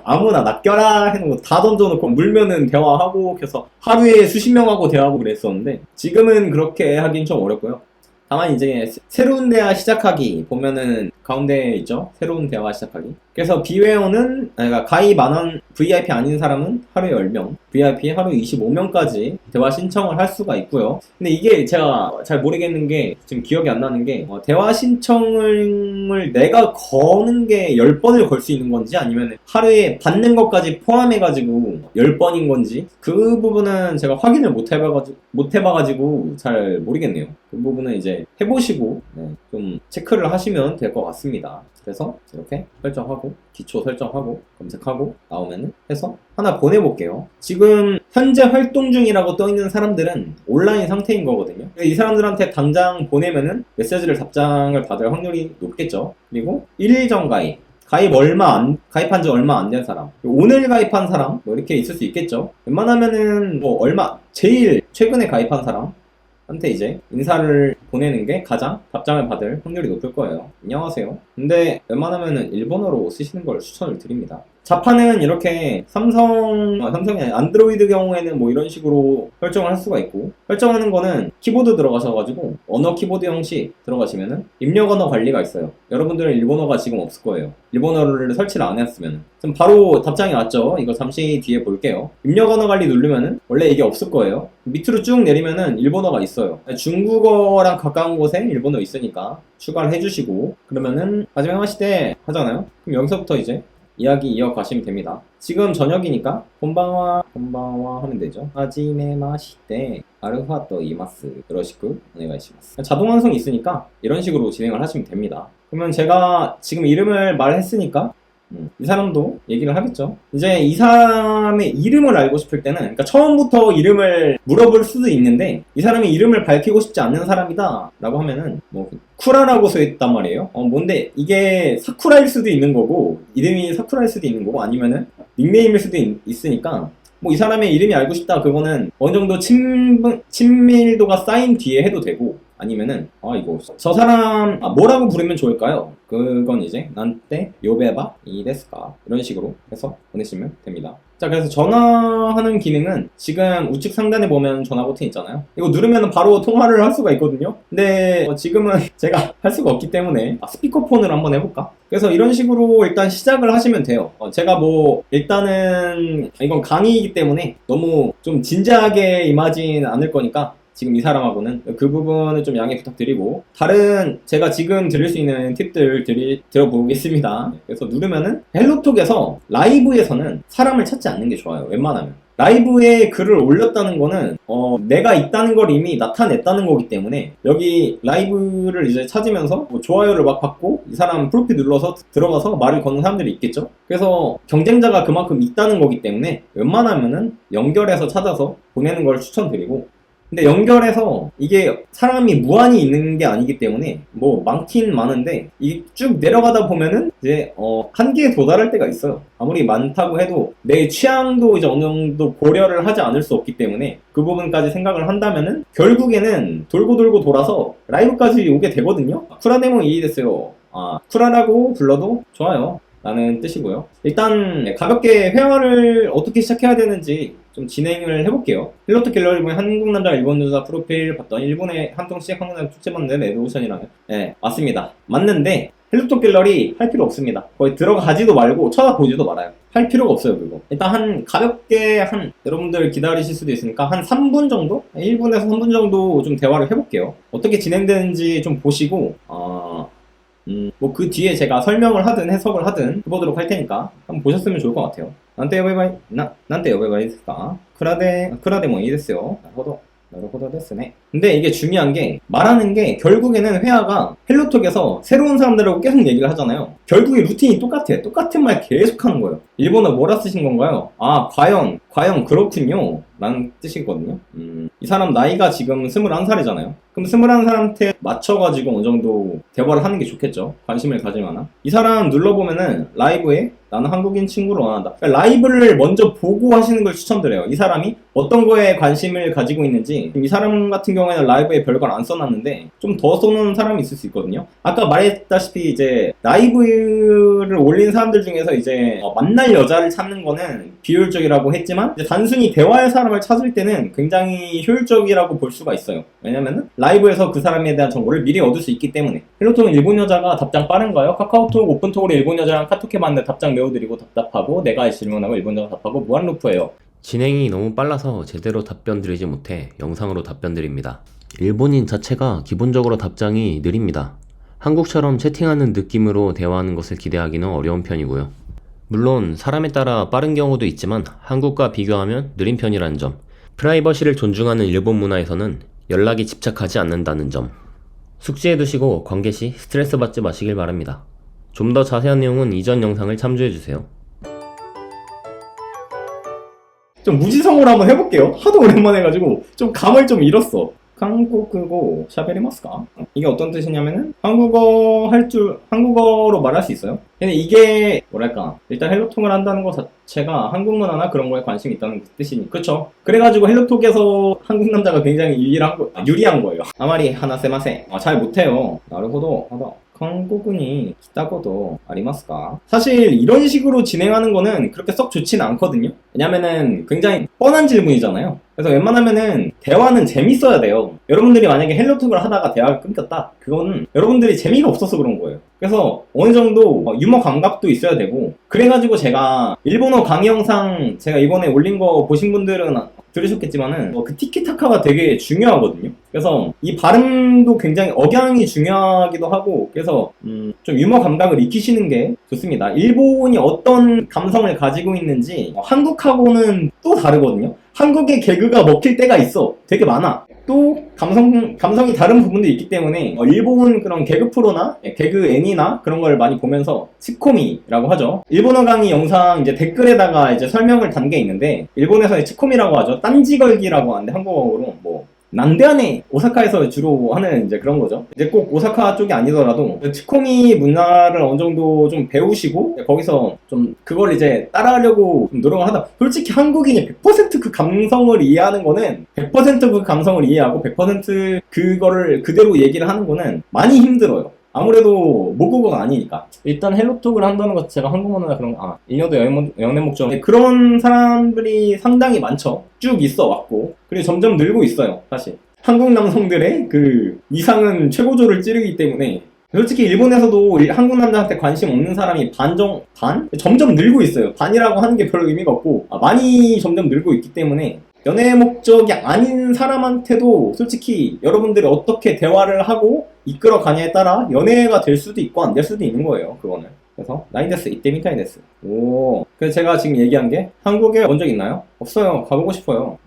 아무나 낚여라 해놓고 다 던져놓고 물면은 대화하고, 그래서 하루에 수십 명하고 대화하고 그랬었는데, 지금은 그렇게 하긴 좀 어렵고요. 다만 이제 새로운 대화 시작하기 보면은 가운데 있죠? 새로운 대화 시작하기. 그래서 비회원은, 그러니까 가입 만원 VIP 아닌 사람은 하루에 10명, VIP 하루 25명까지 대화 신청을 할 수가 있고요. 근데 이게 제가 잘 모르겠는 게, 지금 기억이 안 나는 게, 대화 신청을 내가 거는 게 10번을 걸 수 있는 건지, 아니면 하루에 받는 것까지 포함해가지고 10번인 건지, 그 부분은 제가 확인을 못 해봐가지고 잘 모르겠네요. 그 부분은 이제 해보시고 좀 체크를 하시면 될 것 같습니다. 그래서 이렇게 설정하고 기초 설정하고 검색하고 나오면은 해서 하나 보내볼게요. 지금 현재 활동 중이라고 떠있는 사람들은 온라인 상태인 거거든요. 이 사람들한테 당장 보내면은 메시지를 답장을 받을 확률이 높겠죠. 그리고 1일 전 가입한 지 얼마 안 된 사람, 오늘 가입한 사람, 뭐 이렇게 있을 수 있겠죠. 웬만하면은 뭐 제일 최근에 가입한 사람한테 이제 인사를 보내는 게 가장 답장을 받을 확률이 높을 거예요. 안녕하세요. 근데 웬만하면은 일본어로 쓰시는 걸 추천을 드립니다. 자판은 이렇게 삼성이 아니라 안드로이드 경우에는 뭐 이런 식으로 설정을 할 수가 있고, 설정하는 거는 키보드 들어가셔가지고 언어 키보드 형식 들어가시면은 입력 언어 관리가 있어요. 여러분들은 일본어가 지금 없을 거예요. 일본어를 설치를 안 했으면. 지금 바로 답장이 왔죠. 이거 잠시 뒤에 볼게요. 입력 언어 관리 누르면은 원래 이게 없을 거예요. 밑으로 쭉 내리면은 일본어가 있어요. 중국어랑 가까운 곳에 일본어 있으니까 추가를 해주시고, 그러면은 하지메 마시테 하잖아요. 그럼 여기서부터 이제 이야기 이어가시면 됩니다. 지금 저녁이니까 곤방와 하면 되죠. 하지메 마시테 아르파또 이마스 요로시쿠 오네가이시마스. 자동 완성이 있으니까 이런 식으로 진행을 하시면 됩니다. 그러면 제가 지금 이름을 말했으니까 이 사람도 얘기를 하겠죠. 이제 이 사람의 이름을 알고 싶을 때는, 그러니까 처음부터 이름을 물어볼 수도 있는데, 이 사람이 이름을 밝히고 싶지 않는 사람이다 라고 하면은 뭐 쿠라라고 써있단 말이에요. 뭔데 이게 사쿠라일 수도 있는 거고, 이름이 사쿠라일 수도 있는 거고, 아니면은 닉네임일 수도 있으니까 뭐 이 사람의 이름이 알고 싶다, 그거는 어느 정도 친밀도가 쌓인 뒤에 해도 되고, 아니면은 이거 저 사람 뭐라고 부르면 좋을까요? 그건 이제 난때 요베바 이데스까 이런 식으로 해서 보내시면 됩니다. 자, 그래서 전화하는 기능은 지금 우측 상단에 보면 전화 버튼 있잖아요. 이거 누르면 바로 통화를 할 수가 있거든요. 근데 지금은 제가 할 수가 없기 때문에 스피커폰으로 한번 해볼까? 그래서 이런 식으로 일단 시작을 하시면 돼요. 제가 뭐 일단은 이건 강의이기 때문에 너무 좀 진지하게 임하진 않을 거니까 지금 이 사람하고는 그 부분을 좀 양해 부탁드리고, 다른 제가 지금 드릴 수 있는 팁들 들어보겠습니다. 그래서 누르면은 헬로톡에서 라이브에서는 사람을 찾지 않는 게 좋아요. 웬만하면. 라이브에 글을 올렸다는 거는 내가 있다는 걸 이미 나타냈다는 거기 때문에, 여기 라이브를 이제 찾으면서 뭐 좋아요를 막 받고 이 사람 프로필 눌러서 들어가서 말을 거는 사람들이 있겠죠. 그래서 경쟁자가 그만큼 있다는 거기 때문에 웬만하면은 연결해서 찾아서 보내는 걸 추천드리고, 근데 연결해서 이게 사람이 무한히 있는 게 아니기 때문에 뭐 많긴 많은데, 이 쭉 내려가다 보면은 이제 한계에 도달할 때가 있어요. 아무리 많다고 해도 내 취향도 이제 어느 정도 고려를 하지 않을 수 없기 때문에, 그 부분까지 생각을 한다면은 결국에는 돌고 돌아서 라이브까지 오게 되거든요. 쿠라데모 이해됐어요. 쿠라라고 불러도 좋아요 라는 뜻이고요. 일단 가볍게 회화를 어떻게 시작해야 되는지 좀 진행을 해볼게요. 헬로톡 갤러리 보면 한국 남자, 일본 여자 프로필 봤더니 일본의 한통씩 한국 남자 축제 봤는데 레드오션이라는. 네, 맞습니다. 맞는데 헬로톡 갤러리 할 필요 없습니다. 거의 들어가지도 말고 쳐다보지도 말아요. 할 필요가 없어요, 그거. 일단 가볍게 여러분들 기다리실 수도 있으니까 한 3분 정도? 1분에서 3분 정도 좀 대화를 해볼게요. 어떻게 진행되는지 좀 보시고, 뭐 그 뒤에 제가 설명을 하든 해석을 하든 해보도록 할 테니까 한번 보셨으면 좋을 것 같아요. 난때 여배바이, 난때 여배바이 됐을까? 쿠라데 뭐 이 됐어요. 나루호도 됐으네. 근데 이게 중요한 게, 말하는 게 결국에는 회화가 헬로톡에서 새로운 사람들하고 계속 얘기를 하잖아요. 결국에 루틴이 똑같아. 똑같은 말 계속 하는 거예요. 일본어 뭐라 쓰신 건가요? 과연 그렇군요 라는 뜻이거든요. 이 사람 나이가 지금 21살이잖아요. 그럼 21살한테 맞춰가지고 어느 정도 대화를 하는 게 좋겠죠. 관심을 가질 만한. 이 사람 눌러보면은 라이브에 나는 한국인 친구를 원한다. 그러니까 라이브를 먼저 보고 하시는 걸 추천드려요. 이 사람이 어떤 거에 관심을 가지고 있는지. 이 사람 같은 경우에는 라이브에 별걸 안 써놨는데 좀 더 써놓은 사람이 있을 수 있거든요. 아까 말했다시피 이제 라이브를 올린 사람들 중에서 이제 만날 여자를 찾는 거는 비효율적이라고 했지만, 이제 단순히 대화할 사람 사람을 찾을 때는 굉장히 효율적이라고 볼 수가 있어요. 왜냐면은 라이브에서 그 사람에 대한 정보를 미리 얻을 수 있기 때문에. 헬로톡은 일본 여자가 답장 빠른가요? 카카오톡 오픈톡으로 일본 여자랑 카톡해봤는데 답장 매우 느리고 답답하고 내가 질문하고 일본 여자가 답하고 무한루프예요. 진행이 너무 빨라서 제대로 답변 드리지 못해 영상으로 답변 드립니다. 일본인 자체가 기본적으로 답장이 느립니다. 한국처럼 채팅하는 느낌으로 대화하는 것을 기대하기는 어려운 편이고요. 물론 사람에 따라 빠른 경우도 있지만 한국과 비교하면 느린 편이라는 점, 프라이버시를 존중하는 일본 문화에서는 연락이 집착하지 않는다는 점, 숙지해 두시고 관계 시 스트레스 받지 마시길 바랍니다. 좀 더 자세한 내용은 이전 영상을 참조해주세요. 좀 무지성으로 한번 해볼게요. 하도 오랜만에 해가지고 좀 감을 좀 잃었어. 한국어 샤베리마스까? 이게 어떤 뜻이냐면은 한국어로 말할 수 있어요. 근데 이게 뭐랄까, 일단 헬로톡을 한다는 것 자체가 한국 문화나 그런 거에 관심이 있다는 뜻이니, 그쵸? 그래가지고 헬로톡에서 한국 남자가 굉장히 유리한 거예요. 아마리 하나세마세. 잘 못해요. 나르호도 하다. 한국은이 기타고도 아리마스까? 사실 이런 식으로 진행하는 거는 그렇게 썩 좋지는 않거든요. 왜냐면은 굉장히 뻔한 질문이잖아요. 그래서 웬만하면은 대화는 재밌어야 돼요. 여러분들이 만약에 헬로톡을 하다가 대화가 끊겼다? 그건 여러분들이 재미가 없어서 그런 거예요. 그래서 어느 정도 유머 감각도 있어야 되고, 그래가지고 제가 일본어 강의 영상 제가 이번에 올린 거 보신 분들은 들으셨겠지만은 그 티키타카가 되게 중요하거든요. 그래서 이 발음도 굉장히 억양이 중요하기도 하고, 그래서 좀 유머 감각을 익히시는 게 좋습니다. 일본이 어떤 감성을 가지고 있는지 한국하고는 또 다르거든요. 한국의 개그가 먹힐 때가 있어. 되게 많아. 또 감성이 다른 부분도 있기 때문에 일본 그런 개그 프로나 개그 애니나 그런 걸 많이 보면서 치코미라고 하죠. 일본어 강의 영상 이제 댓글에다가 이제 설명을 단 게 있는데, 일본에서는 치코미라고 하죠. 딴지 걸기라고 하는데 한국어로 뭐 난데안에 오사카에서 주로 하는 이제 그런 거죠. 이제 꼭 오사카 쪽이 아니더라도 치코미 문화를 어느 정도 좀 배우시고 거기서 좀 그걸 이제 따라하려고 좀 노력을 하다. 솔직히 한국인이 100% 그 감성을 이해하는 거는 100% 그 감성을 이해하고 100% 그거를 그대로 얘기를 하는 거는 많이 힘들어요. 아무래도 모국어가 아니니까. 일단 헬로톡을 한다는 것 자체가 한국어나 그런 거, 인여도 연애 목적, 그런 사람들이 상당히 많죠. 쭉 있어 왔고, 그리고 점점 늘고 있어요. 사실 한국 남성들의 그 이상은 최고조를 찌르기 때문에 솔직히 일본에서도 한국 남자한테 관심 없는 사람이 반? 점점 늘고 있어요. 반이라고 하는 게 별로 의미가 없고, 많이 점점 늘고 있기 때문에 연애 목적이 아닌 사람한테도 솔직히 여러분들이 어떻게 대화를 하고 이끌어 가냐에 따라 연애가 될 수도 있고 안 될 수도 있는 거예요. 그거는. 그래서 나이데스 이때 미타이 데스. 그래서 제가 지금 얘기한 게 한국에 온 적 있나요? 없어요. 가보고 싶어요.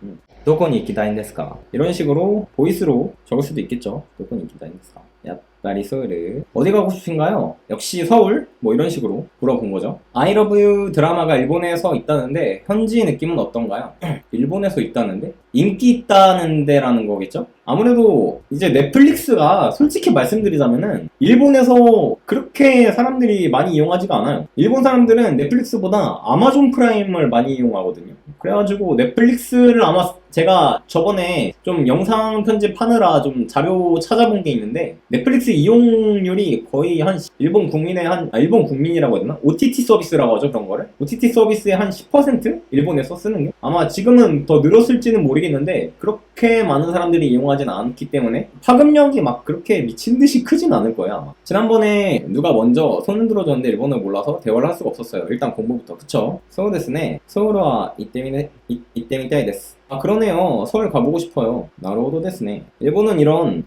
도코니 이키다인 데스까? 이런 식으로 보이스로 적을 수도 있겠죠. 도코니 이키다인 데스까? 야빠리 서울. 어디 가고 싶으신가요? 역시 서울? 뭐 이런 식으로 물어본 거죠. I love you 드라마가 일본에서 있다는데 현지 느낌은 어떤가요? 일본에서 있다는데? 인기 있다는 데라는 거겠죠? 아무래도 이제 넷플릭스가 솔직히 말씀드리자면은 일본에서 그렇게 사람들이 많이 이용하지가 않아요. 일본 사람들은 넷플릭스보다 아마존 프라임을 많이 이용하거든요. 그래가지고 넷플릭스를 아마 제가 저번에 좀 영상 편집하느라 좀 자료 찾아본 게 있는데, 넷플릭스 이용률이 거의 한 일본 국민이라고 해야 되나? OTT 서비스라고 하죠, 그런 거를. OTT 서비스의 한 10%? 일본에서 쓰는 게? 아마 지금은 더 늘었을지는 모르겠는데, 그렇게 많은 사람들이 이용하진 않기 때문에 파급력이 막 그렇게 미친 듯이 크진 않을 거야, 아마. 지난번에 누가 먼저 손을 들어줬는데 일본어를 몰라서 대화를 할 수가 없었어요. 일단 공부부터. 그쵸? 서울 데스네. 서울와 이때미타이 데스. 그러네요. 서울 가보고 싶어요. 나로도 데스네. 일본은 이런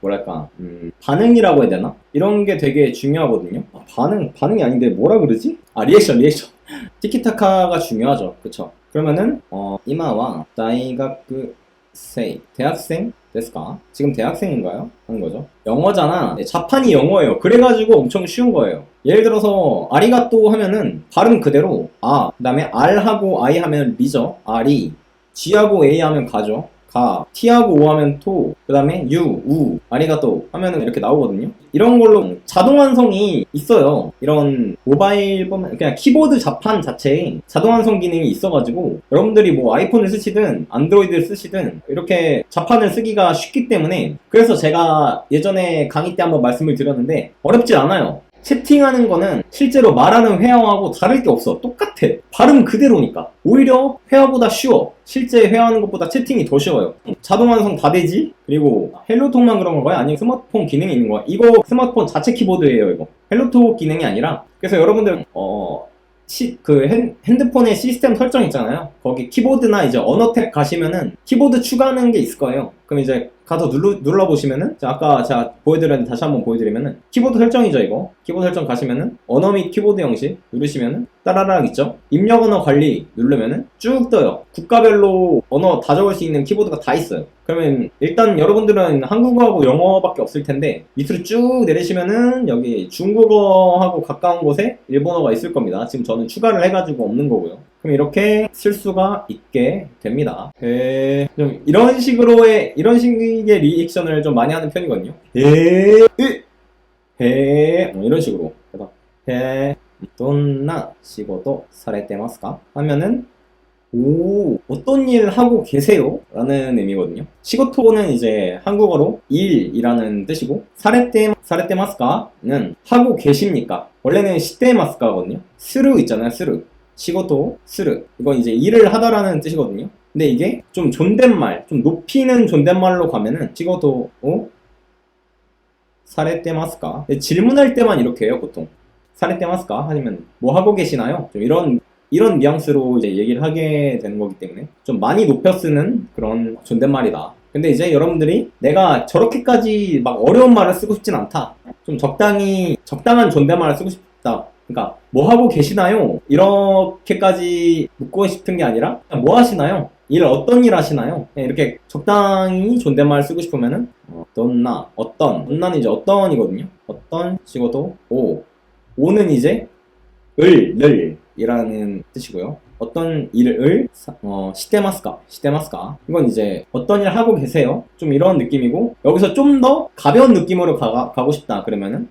뭐랄까 반응이라고 해야 되나? 이런 게 되게 중요하거든요. 반응이 아닌데 뭐라 그러지? 리액션 티키타카가 중요하죠. 그쵸? 그러면은 이마와 대학생 데스까? 지금 대학생인가요? 하는 거죠. 영어잖아. 자판이 영어예요. 그래가지고 엄청 쉬운 거예요. 예를 들어서 아리가또 하면은 발음 그대로 그 다음에 R하고 I 하면 리죠. R이, G하고 A 하면 가죠. T하고 O 하면 토, 그 다음에 U, 우, 아리가또 하면은 이렇게 나오거든요. 이런 걸로 자동 완성이 있어요. 이런 모바일 보면 그냥 키보드 자판 자체에 자동 완성 기능이 있어가지고 여러분들이 뭐 아이폰을 쓰시든 안드로이드를 쓰시든 이렇게 자판을 쓰기가 쉽기 때문에, 그래서 제가 예전에 강의 때 한번 말씀을 드렸는데 어렵지 않아요. 채팅하는 거는 실제로 말하는 회화하고 다를 게 없어. 똑같아. 발음 그대로니까. 오히려 회화보다 쉬워. 실제 회화하는 것보다 채팅이 더 쉬워요. 자동 완성 다 되지? 그리고 헬로톡만 그런 건가요? 아니면 스마트폰 기능이 있는 거야? 이거 스마트폰 자체 키보드예요, 이거. 헬로톡 기능이 아니라. 그래서 여러분들 핸드폰의 시스템 설정 있잖아요. 거기 키보드나 이제 언어 탭 가시면은 키보드 추가하는 게 있을 거예요. 그럼 이제 가서 눌러보시면은 아까 제가 보여드렸는데 다시 한번 보여드리면은 키보드 설정이죠, 이거. 키보드 설정 가시면은 언어 및 키보드 형식 누르시면은 따라락 있죠. 입력 언어 관리 누르면은 쭉 떠요. 국가별로 언어 다 적을 수 있는 키보드가 다 있어요. 그러면 일단 여러분들은 한국어하고 영어밖에 없을 텐데 밑으로 쭉 내리시면은 여기 중국어하고 가까운 곳에 일본어가 있을 겁니다. 지금 저는 추가를 해가지고 없는 거고요. 그럼 이렇게 쓸 수가 있게 됩니다. 좀 이런 식의 리액션을 좀 많이 하는 편이거든요. 이런 식으로. 그래서 돈나 시고도 사레테마스까? 하면은 어떤 일 하고 계세요? 라는 의미거든요. 시고토는 이제 한국어로 일이라는 뜻이고, 사레테마스까는 하고 계십니까? 원래는 시테마스까거든요. 스루 있잖아요, 스루. 시고토, 스루. 이건 이제 일을 하다라는 뜻이거든요. 근데 이게 좀 존댓말, 좀 높이는 존댓말로 가면은 시고토, 사레테마스까? 질문할 때만 이렇게 해요, 보통. 사레테마스까? 하시면 뭐 하고 계시나요? 좀 이런 뉘앙스로 이제 얘기를 하게 되는 거기 때문에 좀 많이 높여 쓰는 그런 존댓말이다. 근데 이제 여러분들이 내가 저렇게까지 막 어려운 말을 쓰고 싶진 않다. 좀 적당한 존댓말을 쓰고 싶다. 그러니까 뭐 하고 계시나요? 이렇게까지 묻고 싶은 게 아니라 그냥 뭐 하시나요? 어떤 일 하시나요? 이렇게 적당히 존댓말 쓰고 싶으면은 돈나는 이제 어떤이거든요. 어떤 시고도 오는 이제 이라는 뜻이고요. 어떤 일을 시테마스까 이건 이제 어떤 일 하고 계세요? 좀 이런 느낌이고, 여기서 좀 더 가벼운 느낌으로 가고 싶다 그러면은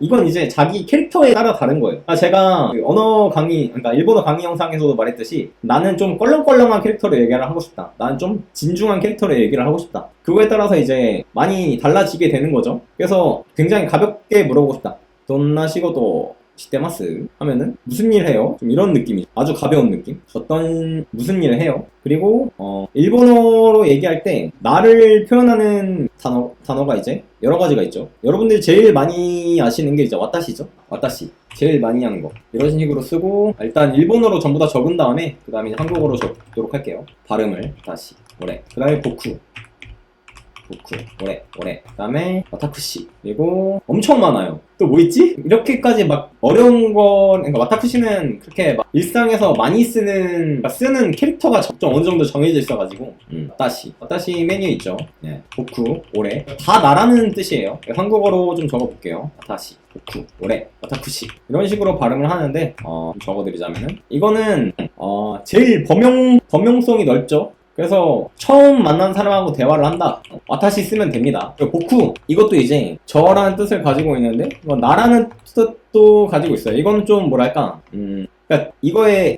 이건 이제 자기 캐릭터에 따라 다른 거예요. 제가 언어 강의, 그러니까 일본어 강의 영상에서도 말했듯이 나는 좀 껄렁껄렁한 캐릭터로 얘기를 하고 싶다, 나는 좀 진중한 캐릭터로 얘기를 하고 싶다, 그거에 따라서 이제 많이 달라지게 되는 거죠. 그래서 굉장히 가볍게 물어보고 싶다. 돈나 시고도 시테마스 하면은 무슨 일 해요? 좀 이런 느낌이죠. 아주 가벼운 느낌. 무슨 일을 해요? 그리고 일본어로 얘기할 때 나를 표현하는 단어가 이제 여러 가지가 있죠. 여러분들이 제일 많이 아시는 게 이제 와타시죠. 와타시. 제일 많이 하는 거. 이런 식으로 쓰고, 일단 일본어로 전부 다 적은 다음에 그 다음에 한국어로 적도록 할게요. 발음을 다시 오래. 그 다음에 보쿠 오래. 그 다음에 와타쿠시. 그리고 엄청 많아요. 또 뭐 있지? 이렇게까지 막 어려운 그러니까 와타쿠시는 그렇게 막 일상에서 많이 쓰는 캐릭터가 좀 어느 정도 정해져 있어가지고, 와타시 메뉴 있죠. 네. 보쿠, 오래. 다 나라는 뜻이에요. 한국어로 좀 적어볼게요. 와타시, 보쿠, 오래, 와타쿠시. 이런 식으로 발음을 하는데, 좀 적어드리자면은, 이거는, 제일 범용성이 넓죠. 그래서 처음 만난 사람하고 대화를 한다. 와타시 쓰면 됩니다. 그리고 보쿠, 이것도 이제 저라는 뜻을 가지고 있는데 나라는 뜻도 가지고 있어요. 이건 좀 뭐랄까, 그러니까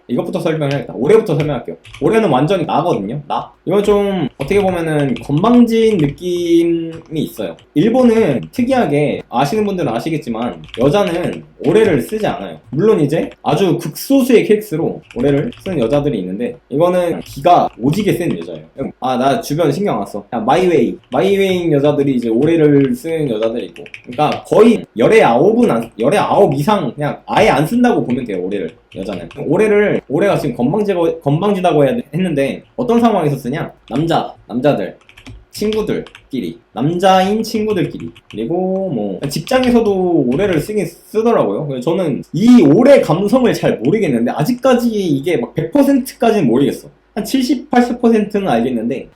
이것부터 설명해야겠다. 올해부터 설명할게요. 올해는 완전히 나거든요. 나. 이건 좀 어떻게 보면은 건방진 느낌이 있어요. 일본은 특이하게, 아시는 분들은 아시겠지만 여자는 올해를 쓰지 않아요. 물론 이제 아주 극소수의 케이스로 올해를 쓰는 여자들이 있는데, 이거는 기가 오지게 센 여자예요. 나 주변 신경 안 써. 마이웨이인 여자들이 이제 올해를 쓰는 여자들이 있고, 그러니까 거의 열의 9 이상 그냥 아예 안 쓴다고 보면 돼요. 올해를. 여자는 올해가 지금 건방지다고 했는데 어떤 상황에서 쓰냐? 남자들 친구들끼리, 남자인 친구들끼리, 그리고 뭐 직장에서도 올해를 쓰더라고요. 그래서 저는 이 올해 감성을 잘 모르겠는데, 아직까지 이게 막 100%까지는 모르겠어. 한 70, 80%는 알겠는데,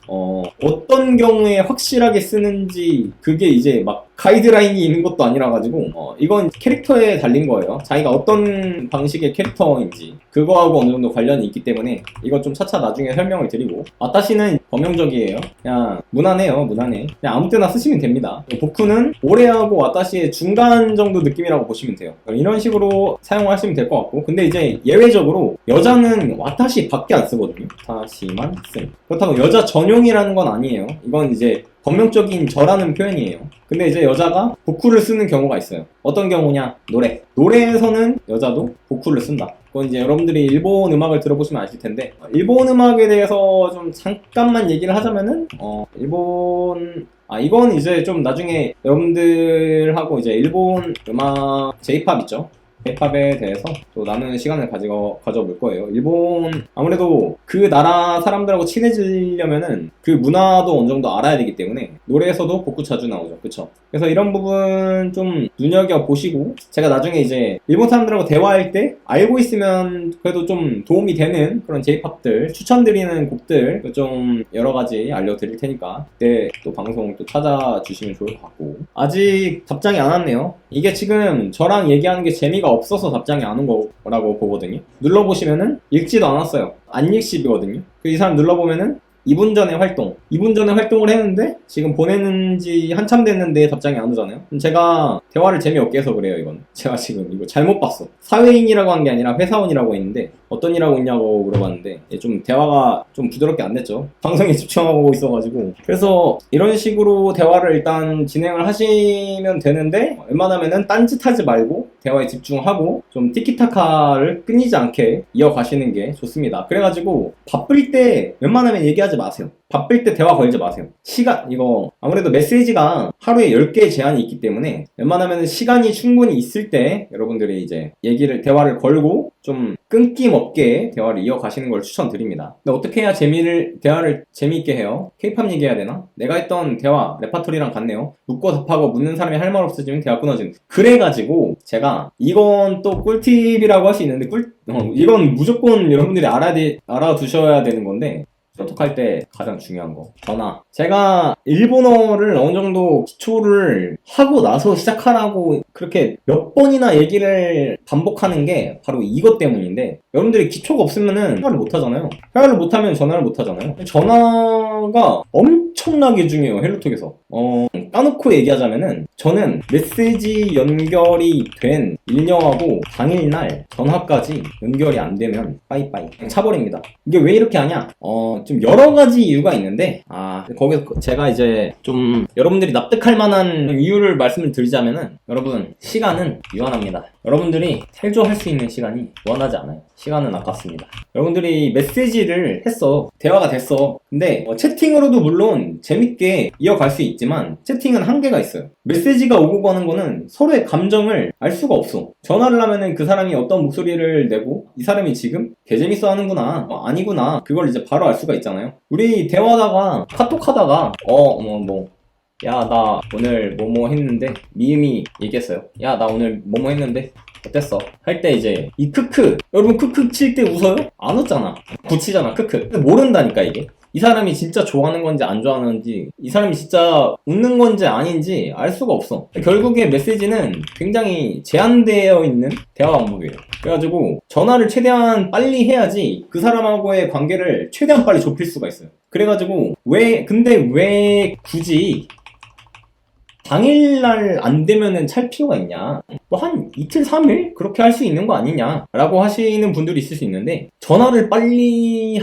어떤 경우에 확실하게 쓰는지 그게 이제 막 가이드라인이 있는 것도 아니라가지고, 이건 캐릭터에 달린 거예요. 자기가 어떤 방식의 캐릭터인지 그거하고 어느 정도 관련이 있기 때문에 이거 좀 차차 나중에 설명을 드리고, 와타시는 범용적이에요. 그냥 무난해요. 그냥 아무 때나 쓰시면 됩니다. 보쿠는 올해하고 와타시의 중간 정도 느낌이라고 보시면 돼요. 이런 식으로 사용하시면 될 것 같고, 근데 이제 예외적으로 여자는 와타시 밖에 안 쓰거든요. 와타시만 씀. 그렇다고 여자 전용이라는 건 아니에요. 이건 이제 범용적인 저라는 표현이에요. 근데 이제 여자가 복구를 쓰는 경우가 있어요. 어떤 경우냐? 노래에서는 여자도 복구를 쓴다. 그건 이제 여러분들이 일본 음악을 들어보시면 아실 텐데, 일본 음악에 대해서 좀 잠깐만 얘기를 하자면은 이건 이제 좀 나중에 여러분들하고 이제 일본 음악 J-pop 있죠? J-pop에 대해서 또 나누는 시간을 가져볼 거예요. 일본, 아무래도 그 나라 사람들하고 친해지려면은 그 문화도 어느 정도 알아야 되기 때문에 노래에서도 복구 자주 나오죠. 그쵸? 그래서 이런 부분 좀 눈여겨보시고, 제가 나중에 이제 일본 사람들하고 대화할 때 알고 있으면 그래도 좀 도움이 되는 그런 J-pop들, 추천드리는 곡들 좀 여러 가지 알려드릴 테니까 그때 또 방송 또 찾아주시면 좋을 것 같고. 아직 답장이 안 왔네요. 이게 지금 저랑 얘기하는 게 재미가 없어서 답장이 안 온 거라고 보거든요. 눌러보시면은 읽지도 않았어요. 안 읽씹이거든요. 이 사람 눌러보면은 2분 전에 활동을 했는데 지금 보내는 지 한참 됐는데 답장이 안 오잖아요. 제가 대화를 재미없게 해서 그래요. 이건 제가 지금 이거 잘못 봤어. 사회인이라고 한 게 아니라 회사원이라고 했는데 어떤 일 하고 있냐고 물어봤는데 좀 대화가 좀 부드럽게 안 됐죠. 방송에 집중하고 있어가지고. 그래서 이런 식으로 대화를 일단 진행을 하시면 되는데, 웬만하면은 딴짓하지 말고 대화에 집중하고 좀 티키타카를 끊이지 않게 이어가시는 게 좋습니다. 그래가지고 바쁠 때 웬만하면 얘기하지 마세요. 바쁠 때 대화 걸지 마세요. 이거 아무래도 메시지가 하루에 10개의 제한이 있기 때문에 웬만하면 시간이 충분히 있을 때 여러분들이 이제 대화를 걸고 좀 끊김없게 대화를 이어가시는 걸 추천드립니다. 근데 어떻게 해야 대화를 재미있게 해요? K-pop 얘기해야 되나? 내가 했던 대화 레파토리랑 같네요. 묻고 답하고 묻는 사람이 할 말 없어지면 대화 끊어지는. 그래가지고 제가 이건 또 꿀팁이라고 할 수 있는데 이건 무조건 여러분들이 알아두셔야 되는 건데, 소통할 때 가장 중요한 거, 전화. 제가 일본어를 어느 정도 기초를 하고 나서 시작하라고 그렇게 몇 번이나 얘기를 반복하는 게 바로 이것 때문인데, 여러분들이 기초가 없으면은 회화를 못 하잖아요. 회화를 못하면 전화를 못 하잖아요. 전화가 엄청나게 중요해요. 헬로톡에서. 까놓고 얘기하자면은 저는 메시지 연결이 된 일녀하고 당일날 전화까지 연결이 안 되면 빠이빠이 그냥 차버립니다. 이게 왜 이렇게 하냐? 좀 여러 가지 이유가 있는데, 거기서 제가 이제 좀 여러분들이 납득할 만한 이유를 말씀을 드리자면은, 여러분, 시간은 유한합니다. 여러분들이 탈조할 수 있는 시간이 무한하지 않아요. 시간은 아깝습니다. 여러분들이 메시지를 했어. 대화가 됐어. 근데 채팅으로도 물론 재밌게 이어갈 수 있지만 채팅은 한계가 있어요. 메시지가 오고 가는 거는 서로의 감정을 알 수가 없어. 전화를 하면은 그 사람이 어떤 목소리를 내고 이 사람이 지금 개재밌어 하는구나, 아니구나, 그걸 이제 바로 알 수가 있잖아요. 우리 대화하다가 카톡 하다가 야, 나 오늘 뭐뭐 했는데, 미음이 얘기했어요. 야, 나 오늘 뭐뭐 했는데 어땠어? 할 때 이제 이 크크, 여러분 크크 칠 때 웃어요? 안 웃잖아. 붙이잖아, 크크. 모른다니까 이게. 이 사람이 진짜 좋아하는 건지 안 좋아하는 건지, 이 사람이 진짜 웃는 건지 아닌지 알 수가 없어. 결국에 메시지는 굉장히 제한되어 있는 대화 방법이에요. 그래가지고 전화를 최대한 빨리 해야지 그 사람하고의 관계를 최대한 빨리 좁힐 수가 있어요. 그래가지고 근데 왜 굳이 당일날 안 되면은 찰 필요가 있냐? 한 이틀, 3일? 그렇게 할 수 있는 거 아니냐? 라고 하시는 분들이 있을 수 있는데, 전화를 빨리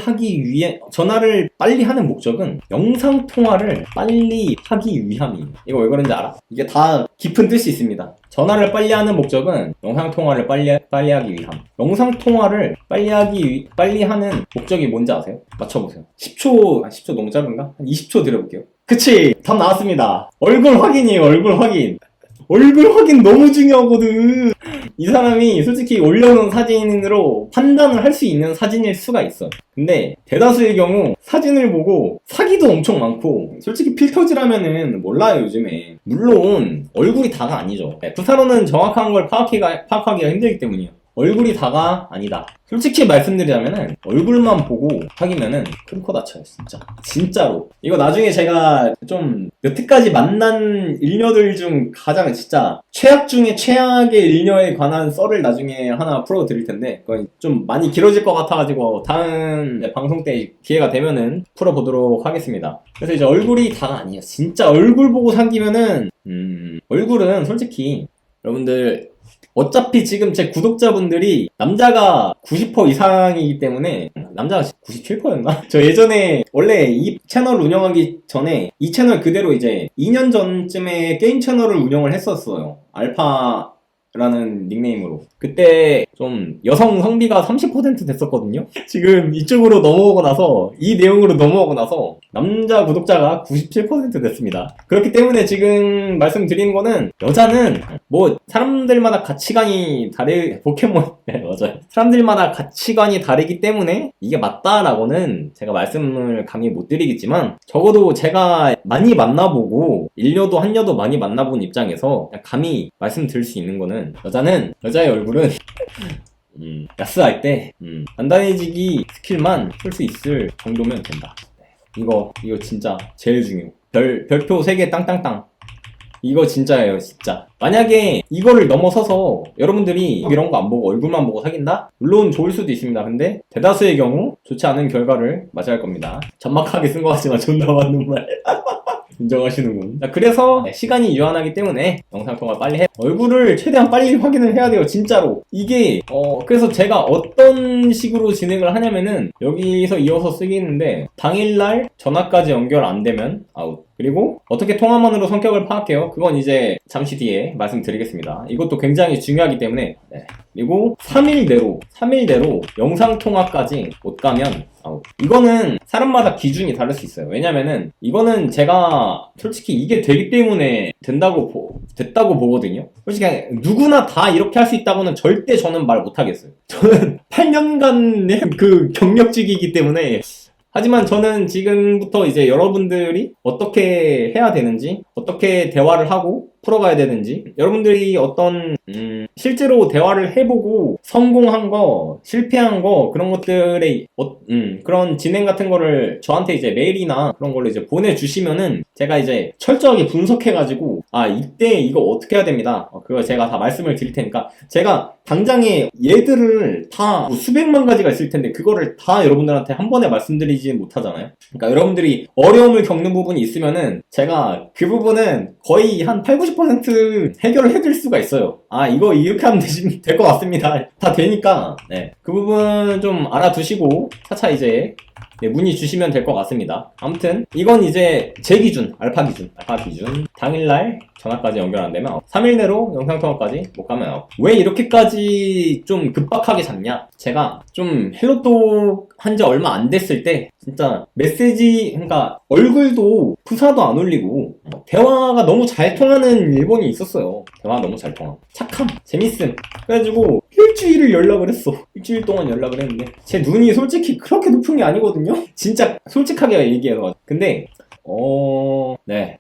하는 목적은 영상통화를 빨리 하기 위함이에요. 이거 왜 그런지 알아? 이게 다 깊은 뜻이 있습니다. 전화를 빨리 하는 목적은 영상통화를 빨리 하기 위함. 영상통화를 빨리 하는 목적이 뭔지 아세요? 맞춰보세요. 10초 너무 짧은가? 한 20초 드려볼게요. 그치! 답 나왔습니다. 얼굴 확인이에요, 얼굴 확인. 얼굴 확인 너무 중요하거든. 이 사람이 솔직히 올려놓은 사진으로 판단을 할 수 있는 사진일 수가 있어. 근데 대다수의 경우 사진을 보고 사기도 엄청 많고, 솔직히 필터질하면은 몰라요, 요즘에. 물론 얼굴이 다가 아니죠. 부사로는 정확한 걸 파악하기가 힘들기 때문이에요. 얼굴이 다가 아니다. 솔직히 말씀드리자면은 얼굴만 보고 사귀면은 큰 코 다쳐요, 진짜. 진짜로. 이거 나중에 제가 좀 여태까지 만난 일녀들 중 가장 진짜 최악 중에 최악의 일녀에 관한 썰을 나중에 하나 풀어드릴 텐데, 그건 좀 많이 길어질 것 같아가지고 다음 방송 때 기회가 되면은 풀어보도록 하겠습니다. 그래서 이제 얼굴이 다가 아니에요. 진짜 얼굴 보고 사귀면은 얼굴은 솔직히 여러분들 어차피 지금 제 구독자분들이 남자가 90% 이상이기 때문에, 남자가 97%였나? 저 예전에 원래 이 채널 운영하기 전에 이 채널 그대로 이제 2년 전쯤에 게임 채널을 운영을 했었어요. 알파라는 닉네임으로. 그때 좀 여성 성비가 30% 됐었거든요. 지금 이쪽으로 넘어오고 나서, 이 내용으로 넘어오고 나서 남자 구독자가 97% 됐습니다. 그렇기 때문에 지금 말씀드리는 거는, 여자는 뭐 사람들마다 가치관이 포켓몬 네 맞아요. 사람들마다 가치관이 다르기 때문에 이게 맞다라고는 제가 말씀을 감히 못 드리겠지만, 적어도 제가 많이 만나보고 1녀도 한녀도 많이 만나본 입장에서 감히 말씀드릴 수 있는 거는, 여자는 여자의 얼굴은 야스할 때 단단해지기 스킬만 쓸 수 있을 정도면 된다. 이거 진짜 제일 중요. 별표 3개 땅땅땅. 이거 진짜예요, 진짜. 만약에 이거를 넘어서서 여러분들이 이런 거 안 보고 얼굴만 보고 사귄다? 물론 좋을 수도 있습니다. 근데 대다수의 경우 좋지 않은 결과를 맞이할 겁니다. 잔막하게 쓴 것 같지만 존나 맞는 말. 인정하시는군. 그래서 시간이 유한하기 때문에 영상통화 빨리 해. 얼굴을 최대한 빨리 확인을 해야 돼요, 진짜로. 이게 그래서 제가 어떤 식으로 진행을 하냐면은, 여기서 이어서 쓰겠는데 당일날 전화까지 연결 안 되면 아웃. 그리고 어떻게 통화만으로 성격을 파악해요? 그건 이제 잠시 뒤에 말씀드리겠습니다. 이것도 굉장히 중요하기 때문에. 그리고 3일 내로 영상통화까지 못 가면 아웃. 이거는 사람마다 기준이 다를 수 있어요. 왜냐면은 이거는 제가 솔직히 이게 되기 때문에 됐다고 보거든요. 솔직히 누구나 다 이렇게 할 수 있다고는 절대 저는 말 못하겠어요. 저는 8년간의 그 경력직이기 때문에. 하지만 저는 지금부터 이제 여러분들이 어떻게 해야 되는지, 어떻게 대화를 하고 풀어가야 되는지, 여러분들이 어떤 실제로 대화를 해보고 성공한 거, 실패한 거, 그런 것들의 그런 진행 같은 거를 저한테 이제 메일이나 그런 걸로 이제 보내주시면은 제가 이제 철저하게 분석해가지고, 이때 이거 어떻게 해야 됩니다. 그거 제가 다 말씀을 드릴 테니까, 제가 당장에 얘들을 다 수백만 가지가 있을 텐데 그거를 다 여러분들한테 한 번에 말씀드리지 못하잖아요. 그러니까 여러분들이 어려움을 겪는 부분이 있으면은 제가 그 부분은 거의 한 80-90% 해결을 해드릴 수가 있어요. 이거 이렇게 하면 될 것 같습니다. 다 되니까. 그 부분 좀 알아두시고 차차 이제 문의 주시면 될 것 같습니다. 아무튼 이건 이제 제 기준, 알파 기준 당일날 전화까지 연결 안 되면 3일 내로 영상통화까지 못 가면 왜 이렇게까지 좀 급박하게 잡냐? 제가 좀 헬로톡 한지 얼마 안 됐을 때 진짜 메시지, 그러니까 얼굴도 프사도 안 올리고 대화가 너무 잘 통하는 일본이 있었어요. 대화가 너무 잘 통하고 착함, 재밌음. 그래가지고 일주일을 연락을 했어. 일주일 동안 연락을 했는데 제 눈이 솔직히 그렇게 높은 게 아니거든요? 진짜 솔직하게 얘기해서. 근데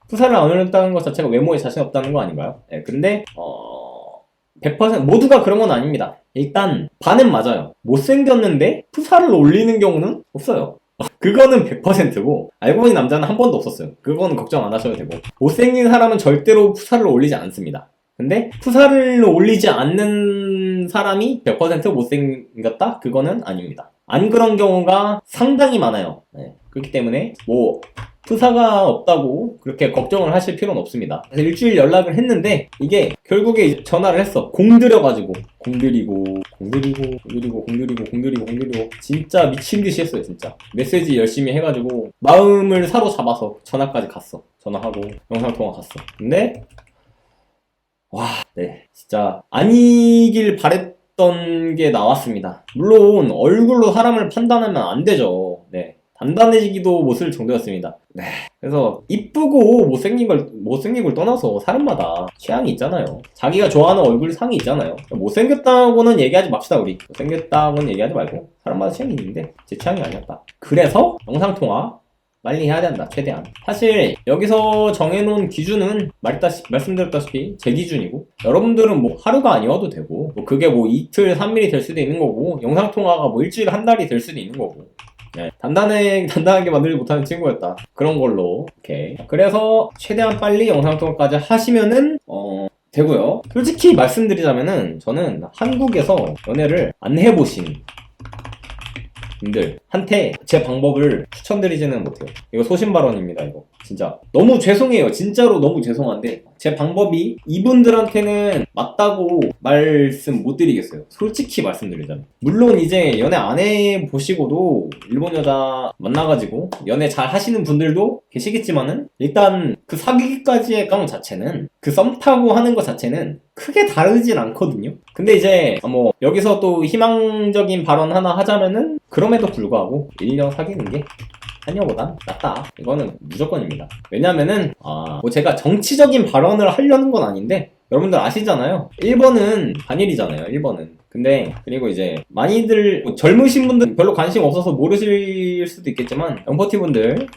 프사를 안 올렸다는 것 자체가 외모에 자신 없다는 거 아닌가요? 근데 100% 모두가 그런 건 아닙니다. 일단 반은 맞아요. 못생겼는데 프사를 올리는 경우는 없어요. 그거는 100%고 알고 보니 남자는 한 번도 없었어요. 그거는 걱정 안 하셔도 되고, 못생긴 사람은 절대로 프사를 올리지 않습니다. 근데 프사를 올리지 않는 사람이 100% 못생겼다? 그거는 아닙니다. 안 그런 경우가 상당히 많아요. 그렇기 때문에 프사가 없다고 그렇게 걱정을 하실 필요는 없습니다. 그래서 일주일 연락을 했는데 이게 결국에 전화를 했어. 공들이고 진짜 미친듯이 했어요. 진짜 메시지 열심히 해가지고 마음을 사로잡아서 전화까지 갔어. 전화하고 영상통화 갔어. 근데 진짜 아니길 바랬던 게 나왔습니다. 물론 얼굴로 사람을 판단하면 안 되죠. 단단해지기도 못쓸 정도였습니다. 그래서 이쁘고 못생긴 걸 떠나서 사람마다 취향이 있잖아요. 자기가 좋아하는 얼굴 상이 있잖아요. 못생겼다고는 얘기하지 맙시다. 우리 못생겼다고는 얘기하지 말고 사람마다 취향이 있는데 제 취향이 아니었다. 그래서 영상통화 빨리 해야 된다. 최대한. 사실 여기서 정해놓은 기준은 말씀드렸다시피 제 기준이고, 여러분들은 하루가 아니어도 되고, 그게 이틀 3일이 될 수도 있는 거고, 영상통화가 일주일 한 달이 될 수도 있는 거고. 단단하게 만들지 못하는 친구였다. 그런 걸로. 오케이. 그래서 최대한 빨리 영상통화까지 하시면은 되고요. 솔직히 말씀드리자면은 저는 한국에서 연애를 안 해보신 분들한테 제 방법을 추천드리지는 못해요. 이거 소신 발언입니다. 이거 진짜 너무 죄송해요. 진짜로 너무 죄송한데 제 방법이 이분들한테는 맞다고 말씀 못 드리겠어요. 솔직히 말씀드리자면. 물론 이제 연애 안 해보시고도 일본 여자 만나가지고 연애 잘 하시는 분들도 계시겠지만은 일단 그 사귀기까지의 깡 자체는 그 썸 타고 하는 것 자체는 크게 다르진 않거든요. 근데 이제 뭐 여기서 또 희망적인 발언 하나 하자면은 그럼에도 불구하고 1년 사귀는 게 한여보단 낫다. 이거는 무조건입니다. 왜냐면은 뭐 제가 정치적인 발언을 하려는 건 아닌데 여러분들 아시잖아요. 1번은 반일이잖아요. 1번은. 근데 그리고 이제 많이들 젊으신 분들 별로 관심 없어서 모르실 수도 있겠지만 영포티 분들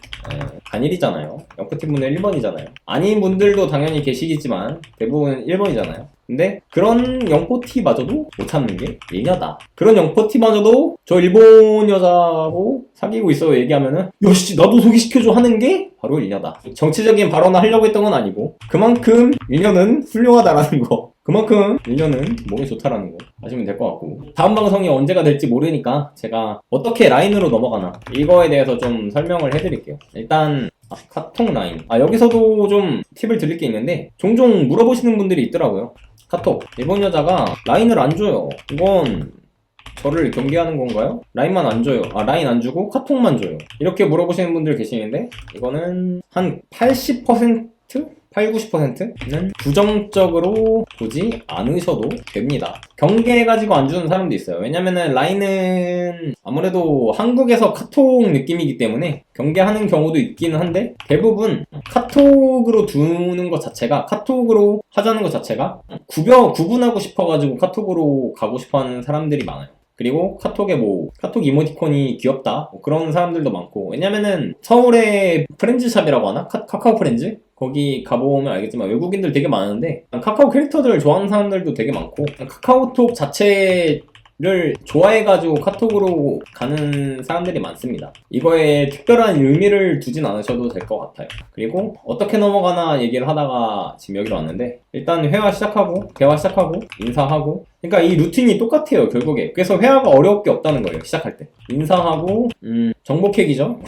반일이잖아요. 영포티 분들 1번이잖아요. 아닌 분들도 당연히 계시겠지만 대부분 1번이잖아요. 근데 그런 영포티마저도 못 참는 게 예녀다. 그런 영포티마저도 저 일본 여자하고 사귀고 있어 얘기하면은 야씨 나도 소개시켜줘 하는 게 바로 예녀다. 정치적인 발언을 하려고 했던 건 아니고 그만큼 예녀는 훌륭하다라는 거. 그만큼 1년은 몸에 좋다라는 거 아시면 될 것 같고 다음 방송이 언제가 될지 모르니까 제가 어떻게 라인으로 넘어가나 이거에 대해서 좀 설명을 해드릴게요. 일단 카톡 라인 여기서도 좀 팁을 드릴 게 있는데 종종 물어보시는 분들이 있더라고요. 카톡 일본 여자가 라인을 안 줘요. 이건 저를 경계하는 건가요? 라인만 안 줘요. 라인 안 주고 카톡만 줘요. 이렇게 물어보시는 분들 계시는데 이거는 한 80%? 80-90%는 부정적으로 보지 않으셔도 됩니다. 경계해가지고 안 주는 사람도 있어요. 왜냐면은 라인은 아무래도 한국에서 카톡 느낌이기 때문에 경계하는 경우도 있기는 한데 대부분 카톡으로 두는 것 자체가 카톡으로 하자는 것 자체가 구분하고 싶어가지고 카톡으로 가고 싶어하는 사람들이 많아요. 그리고 카톡에 카톡 이모티콘이 귀엽다 그런 사람들도 많고 왜냐면은 서울에 프렌즈샵이라고 하나? 카카오 프렌즈? 거기 가보면 알겠지만 외국인들 되게 많은데 카카오 캐릭터들 좋아하는 사람들도 되게 많고 카카오톡 자체를 좋아해가지고 카톡으로 가는 사람들이 많습니다. 이거에 특별한 의미를 두진 않으셔도 될 것 같아요. 그리고 어떻게 넘어가나 얘기를 하다가 지금 여기로 왔는데 일단 회화 시작하고 대화 시작하고 인사하고 그러니까 이 루틴이 똑같아요 결국에. 그래서 회화가 어려울 게 없다는 거예요 시작할 때. 인사하고 정보 캐기죠.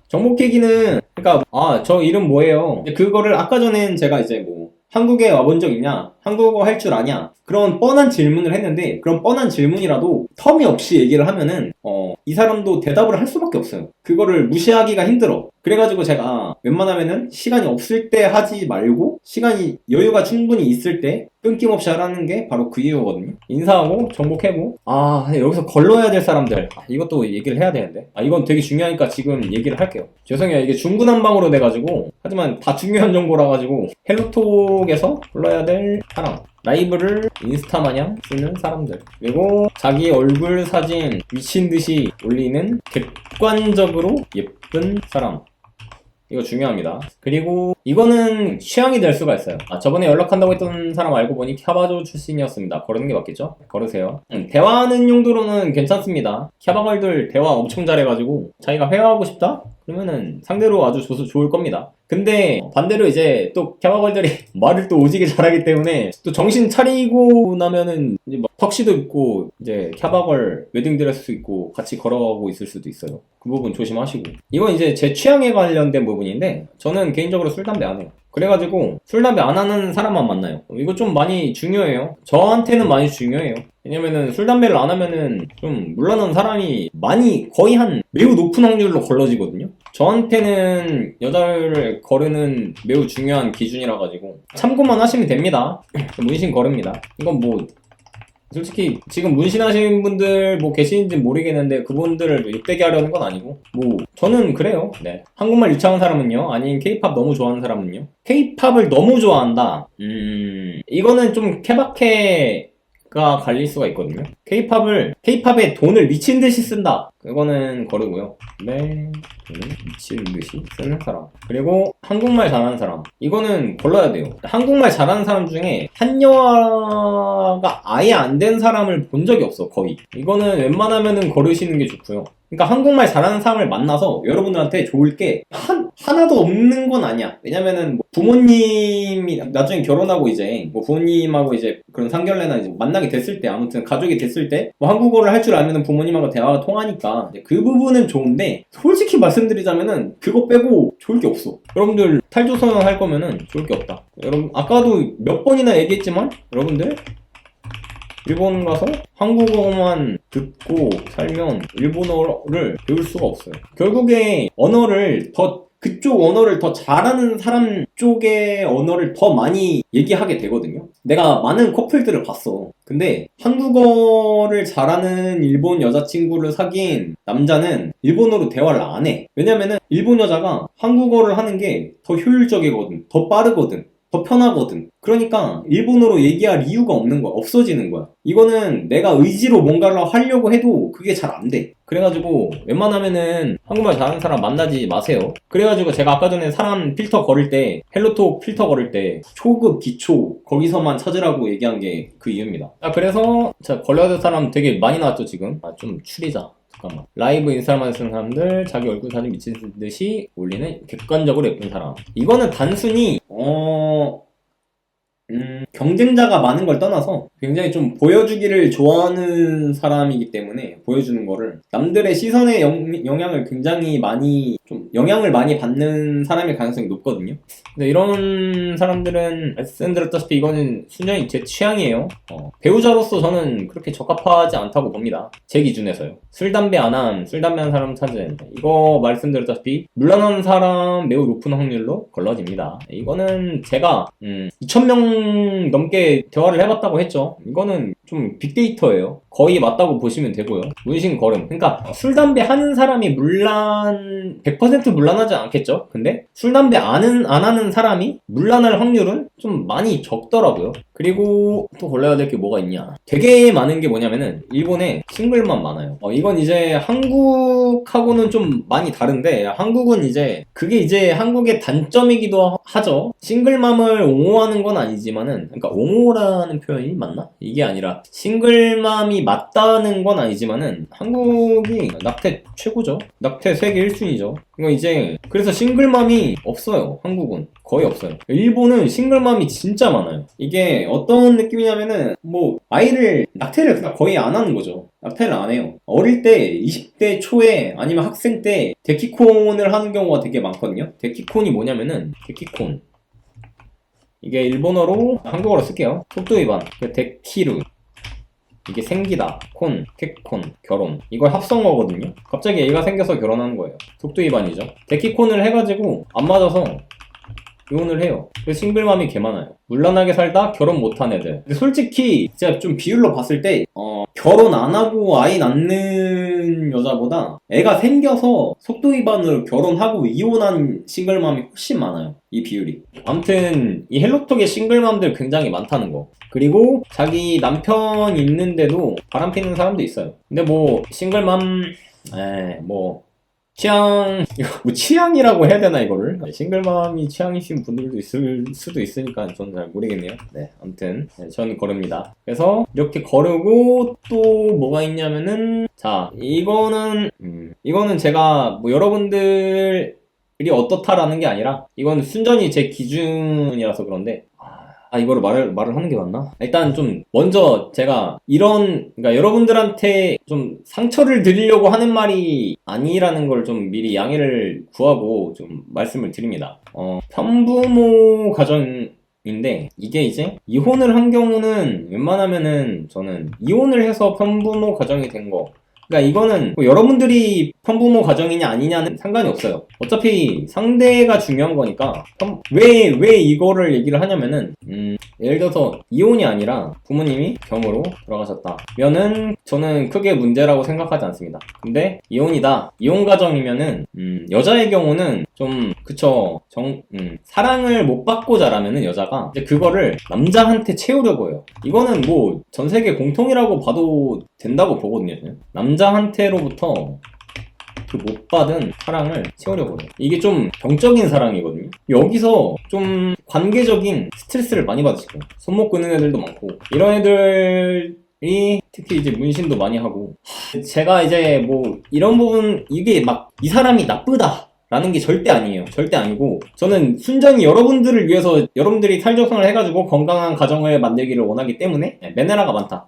정보 캐기는 그러니까 저 이름 뭐예요. 그거를 아까 전엔 제가 이제 한국에 와본 적 있냐? 한국어 할 줄 아냐? 그런 뻔한 질문을 했는데 그런 뻔한 질문이라도 텀이 없이 얘기를 하면은 이 사람도 대답을 할 수밖에 없어요. 그거를 무시하기가 힘들어. 그래가지고 제가 웬만하면은 시간이 없을 때 하지 말고 시간이 여유가 충분히 있을 때 끊김없이 하라는 게 바로 그 이유거든요. 인사하고 정보 캐고 여기서 걸러야 될 사람들 이것도 얘기를 해야 되는데 이건 되게 중요하니까 지금 얘기를 할게요. 죄송해요. 이게 중구난방으로 돼가지고 하지만 다 중요한 정보라 가지고 헬로톡에서 걸러야 될 사람 라이브를 인스타 마냥 쓰는 사람들 그리고 자기 얼굴 사진 미친듯이 올리는 객관적으로 예쁜 사람 이거 중요합니다. 그리고 이거는 취향이 될 수가 있어요. 저번에 연락한다고 했던 사람 알고 보니 캬바조 출신이었습니다. 거르는 게 맞겠죠? 걸으세요. 대화하는 용도로는 괜찮습니다. 캬바걸들 대화 엄청 잘해가지고 자기가 회화하고 싶다? 그러면은 상대로 아주 좋을 겁니다. 근데 반대로 이제 또 캬바걸들이 말을 또 오지게 잘하기 때문에 또 정신 차리고 나면은 이제 막 턱시도 입고 이제 캬바걸 웨딩드레스 입고 같이 걸어가고 있을 수도 있어요. 그 부분 조심하시고. 이건 이제 제 취향에 관련된 부분인데 저는 개인적으로 술, 담배 안 해요. 그래가지고 술, 담배 안 하는 사람만 만나요. 이거 좀 많이 중요해요. 저한테는 많이 중요해요. 왜냐면은 술, 담배를 안 하면은 좀 물러나는 사람이 거의 한 매우 높은 확률로 걸러지거든요. 저한테는 여자를 거르는 매우 중요한 기준이라 가지고 참고만 하시면 됩니다. 문신 거릅니다. 이건 솔직히 지금 문신하시는 분들 계시는지 모르겠는데 그분들을 욕되게 하려는 건 아니고 저는 그래요. 네. 한국말 유창한 사람은요. 아닌 케이팝 너무 좋아하는 사람은요. 케이팝을 너무 좋아한다. 이거는 좀 케바케가 갈릴 수가 있거든요. 케이팝에 돈을 미친 듯이 쓴다. 그거는 거르고요. 네. 돈을 미친 듯이 쓰는 사람. 그리고 한국말 잘하는 사람. 이거는 걸러야 돼요. 한국말 잘하는 사람 중에 한여화가 아예 안 된 사람을 본 적이 없어, 거의. 이거는 웬만하면은 거르시는 게 좋고요. 그러니까 한국말 잘하는 사람을 만나서 여러분들한테 좋을 게 하나도 없는 건 아니야. 왜냐면은 부모님이 나중에 결혼하고 이제 부모님하고 이제 그런 상견례나 이제 만나게 됐을 때 아무튼 가족이 됐을 있을 때 뭐 한국어를 할 줄 알면 부모님하고 대화가 통하니까 그 부분은 좋은데 솔직히 말씀드리자면은 그거 빼고 좋을 게 없어. 여러분들 탈조선을 할 거면은 좋을 게 없다. 여러분 아까도 몇 번이나 얘기했지만 여러분들 일본 가서 한국어만 듣고 살면 일본어를 배울 수가 없어요. 결국에 그쪽 언어를 더 잘하는 사람 쪽의 언어를 더 많이 얘기하게 되거든요. 내가 많은 커플들을 봤어. 근데 한국어를 잘하는 일본 여자친구를 사귄 남자는 일본어로 대화를 안 해. 왜냐면은 일본 여자가 한국어를 하는 게 더 효율적이거든. 더 빠르거든. 더 편하거든. 그러니까 일본어로 얘기할 이유가 없는 거야. 없어지는 거야. 이거는 내가 의지로 뭔가를 하려고 해도 그게 잘 안 돼. 그래가지고 웬만하면은 한국말 잘하는 사람 만나지 마세요. 그래가지고 제가 아까 전에 사람 필터 걸을 때 헬로톡 필터 걸을 때 초급, 기초 거기서만 찾으라고 얘기한 게 그 이유입니다. 그래서 걸려야 될 사람 되게 많이 나왔죠 지금. 좀 추리자. 잠깐만. 라이브 인스타만 쓰는 사람들, 자기 얼굴 사진 미친 듯이 올리는 객관적으로 예쁜 사람. 이거는 단순히 경쟁자가 많은 걸 떠나서 굉장히 좀 보여주기를 좋아하는 사람이기 때문에 보여주는 거를 남들의 시선의 영향을 굉장히 많이 영향을 많이 받는 사람일 가능성이 높거든요. 근데 이런 사람들은 말씀드렸다시피 이거는 순전히 제 취향이에요. 배우자로서 저는 그렇게 적합하지 않다고 봅니다. 제 기준에서요. 술 담배 하는 사람 찾아야 된다. 이거 말씀드렸다시피 물러나는 사람 매우 높은 확률로 걸러집니다. 이거는 제가 2,000명 넘게 대화를 해봤다고 했죠. 이거는 좀 빅데이터예요. 거의 맞다고 보시면 되고요. 문신 걸음. 그러니까 술 담배 하는 사람이 100% 물란하지 않겠죠. 근데 술 담배 안 하는 사람이 물란할 확률은 좀 많이 적더라고요. 그리고 또 걸려야 될 게 뭐가 있냐. 되게 많은 게 뭐냐면은 일본에 싱글맘 많아요. 이건 이제 한국하고는 좀 많이 다른데 한국은 이제 그게 이제 한국의 단점이기도 하죠. 싱글맘을 옹호하는 건 아니지만은 그러니까 옹호라는 표현이 맞나? 이게 아니라 싱글맘이 맞다는 건 아니지만은 한국이 낙태 최고죠. 낙태 세계 1순위죠. 이거 이제 그래서 싱글맘이 없어요. 한국은 거의 없어요. 일본은 싱글맘이 진짜 많아요. 이게 어떤 느낌이냐면은 뭐 아이를 낙태를 그냥 거의 안 하는 거죠. 낙태를 안 해요. 어릴 때 20대 초에 아니면 학생 때 데키콘을 하는 경우가 되게 많거든요. 데키콘이 뭐냐면은 데키콘 이게 일본어로 한국어로 쓸게요. 속도 위반 데키루 이게 생기다, 콘, 캐콘, 결혼 이걸 합성어거든요. 갑자기 애가 생겨서 결혼하는 거예요. 속도 위반이죠. 데키콘을 해가지고 안 맞아서 이혼을 해요. 그래서 싱글맘이 개 많아요. 물란하게 살다 결혼 못한 애들. 근데 솔직히 제가 좀 비율로 봤을 때 결혼 안 하고 아이 낳는 여자보다 애가 생겨서 속도 위반으로 결혼하고 이혼한 싱글맘이 훨씬 많아요. 이 비율이. 아무튼 이 헬로톡의 싱글맘들 굉장히 많다는 거. 그리고 자기 남편 있는데도 바람피는 사람도 있어요. 근데 뭐 싱글맘 취향이라고 해야 되나 이거를? 싱글맘이 취향이신 분들도 있을 수도 있으니까 저는 잘 모르겠네요. 네, 아무튼 저는 거릅니다. 그래서 이렇게 거르고 또 뭐가 있냐면은 이거는 제가 뭐 여러분들이 어떻다라는 게 아니라 이건 순전히 제 기준이라서 그런데 이거를 말을 하는 게 맞나? 일단 좀 먼저 제가 그러니까 여러분들한테 좀 상처를 드리려고 하는 말이 아니라는 걸 좀 미리 양해를 구하고 좀 말씀을 드립니다. 편부모 가정인데 이게 이제 이혼을 한 경우는 웬만하면은 저는 이혼을 해서 편부모 가정이 된 거 그러니까 이거는 뭐 여러분들이 편부모 가정이냐 아니냐는 상관이 없어요. 어차피 상대가 중요한 거니까 왜 이거를 얘기를 하냐면은 예를 들어서 이혼이 아니라 부모님이 병으로 돌아가셨다면은 저는 크게 문제라고 생각하지 않습니다. 근데 이혼이다. 이혼 가정이면은 여자의 경우는 좀 그쵸 사랑을 못 받고 자라면은 여자가 이제 그거를 남자한테 채우려고 해요. 이거는 뭐 전 세계 공통이라고 봐도 된다고 보거든요. 남자한테로부터 그 못 받은 사랑을 채우려고 해요. 이게 좀 병적인 사랑이거든요. 여기서 좀 관계적인 스트레스를 많이 받으실 거예요. 손목 끄는 애들도 많고 이런 애들이 특히 이제 문신도 많이 하고 제가 이제 뭐 이런 부분 이게 막 이 사람이 나쁘다 라는 게 절대 아니에요. 절대 아니고 저는 순전히 여러분들을 위해서 여러분들이 탈조선을 해가지고 건강한 가정을 만들기를 원하기 때문에 메네라가 많다.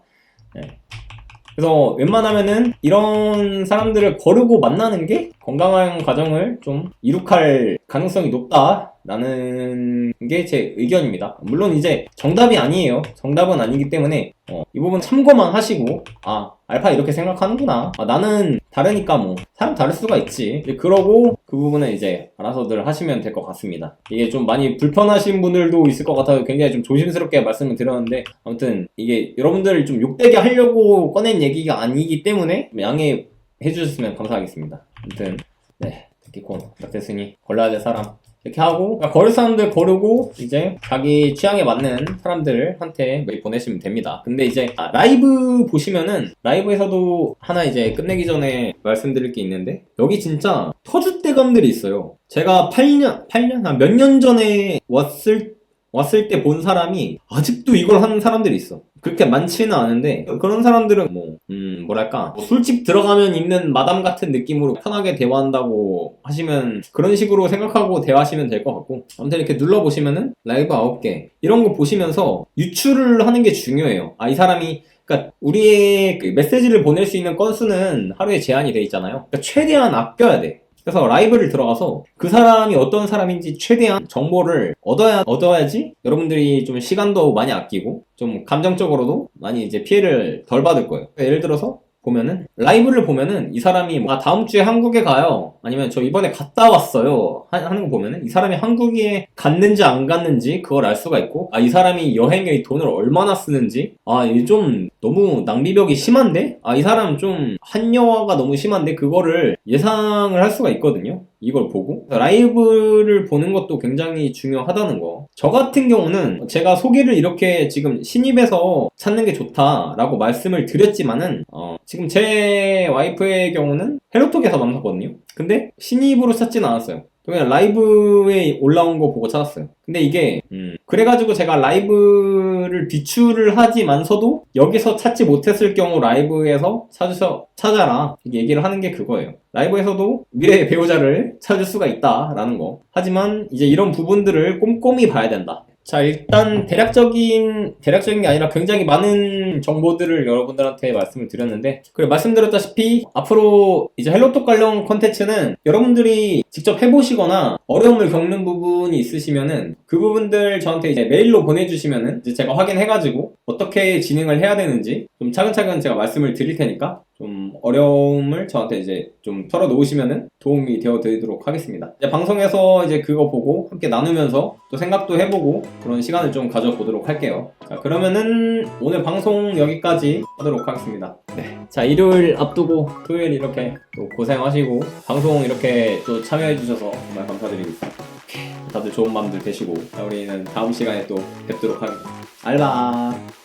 그래서 웬만하면은 이런 사람들을 거르고 만나는 게 건강한 가정을 좀 이룩할 가능성이 높다라는 게 제 의견입니다. 물론 이제 정답이 아니에요. 정답은 아니기 때문에 이 부분 참고만 하시고, 알파 이렇게 생각하는구나, 나는 다르니까 뭐 사람 다를 수가 있지, 이제 그러고 그 부분은 이제 알아서들 하시면 될 것 같습니다. 이게 좀 많이 불편하신 분들도 있을 것 같아서 굉장히 좀 조심스럽게 말씀을 드렸는데, 아무튼 이게 여러분들을 좀 욕되게 하려고 꺼낸 얘기가 아니기 때문에 양해해 주셨으면 감사하겠습니다. 아무튼 네, 데키콘 낙제순이 걸러야 될 사람 이렇게 하고, 그러니까 걸을 사람들 거르고 이제 자기 취향에 맞는 사람들한테 메일 보내시면 됩니다. 근데 이제 라이브 보시면은, 라이브에서도 하나 이제 끝내기 전에 말씀드릴 게 있는데, 여기 진짜 터줏대감들이 있어요. 제가 8년 한 몇 년 전에 왔을 때 본 사람이 아직도 이걸 하는 사람들이 있어. 그렇게 많지는 않은데, 그런 사람들은 뭐랄까, 술집 들어가면 있는 마담 같은 느낌으로 편하게 대화한다고 하시면, 그런 식으로 생각하고 대화하시면 될 것 같고, 아무튼 이렇게 눌러보시면은 라이브 9개 이런 거 보시면서 유추를 하는 게 중요해요. 이 사람이, 그러니까 우리의 그 메시지를 보낼 수 있는 건수는 하루에 제한이 돼 있잖아요. 그러니까 최대한 아껴야 돼. 그래서 라이브를 들어가서 그 사람이 어떤 사람인지 최대한 정보를 얻어야지 여러분들이 좀 시간도 많이 아끼고 좀 감정적으로도 많이 이제 피해를 덜 받을 거예요. 예를 들어서 보면은, 라이브를 보면은 이 사람이 다음 주에 한국에 가요, 아니면 저 이번에 갔다 왔어요 하는 거 보면은 이 사람이 한국에 갔는지 안 갔는지 그걸 알 수가 있고, 이 사람이 여행에 돈을 얼마나 쓰는지, 이게 좀 너무 낭비벽이 심한데, 이 사람 좀 한여화가 너무 심한데, 그거를 예상을 할 수가 있거든요. 이걸 보고 라이브를 보는 것도 굉장히 중요하다는 거. 저 같은 경우는 제가 소개를 이렇게 지금 신입에서 찾는 게 좋다라고 말씀을 드렸지만은, 지금 제 와이프의 경우는 헬로톡에서 만났거든요. 근데 신입으로 찾지는 않았어요. 그냥 라이브에 올라온 거 보고 찾았어요. 근데 이게 그래가지고 제가 라이브를 비추를 하지만서도 여기서 찾지 못했을 경우 라이브에서 찾아라, 이렇게 얘기를 하는 게 그거예요. 라이브에서도 미래의 배우자를 찾을 수가 있다라는 거. 하지만 이제 이런 부분들을 꼼꼼히 봐야 된다. 자, 일단 대략적인 게 아니라 굉장히 많은 정보들을 여러분들한테 말씀을 드렸는데, 그리고 말씀드렸다시피 앞으로 이제 헬로톡 관련 컨텐츠는 여러분들이 직접 해보시거나 어려움을 겪는 부분이 있으시면은 그 부분들 저한테 이제 메일로 보내주시면은 이제 제가 확인해가지고 어떻게 진행을 해야 되는지 좀 차근차근 제가 말씀을 드릴 테니까, 좀 어려움을 저한테 이제 좀 털어놓으시면은 도움이 되어드리도록 하겠습니다. 이제 방송에서 이제 그거 보고 함께 나누면서 또 생각도 해보고 그런 시간을 좀 가져보도록 할게요. 자, 그러면은 오늘 방송 여기까지 하도록 하겠습니다. 네. 자, 일요일 앞두고 토요일 이렇게 또 고생하시고 방송 이렇게 또 참여해주셔서 정말 감사드리겠습니다. 다들 좋은 밤들 되시고, 자, 우리는 다음 시간에 또 뵙도록 하겠습니다. 알바.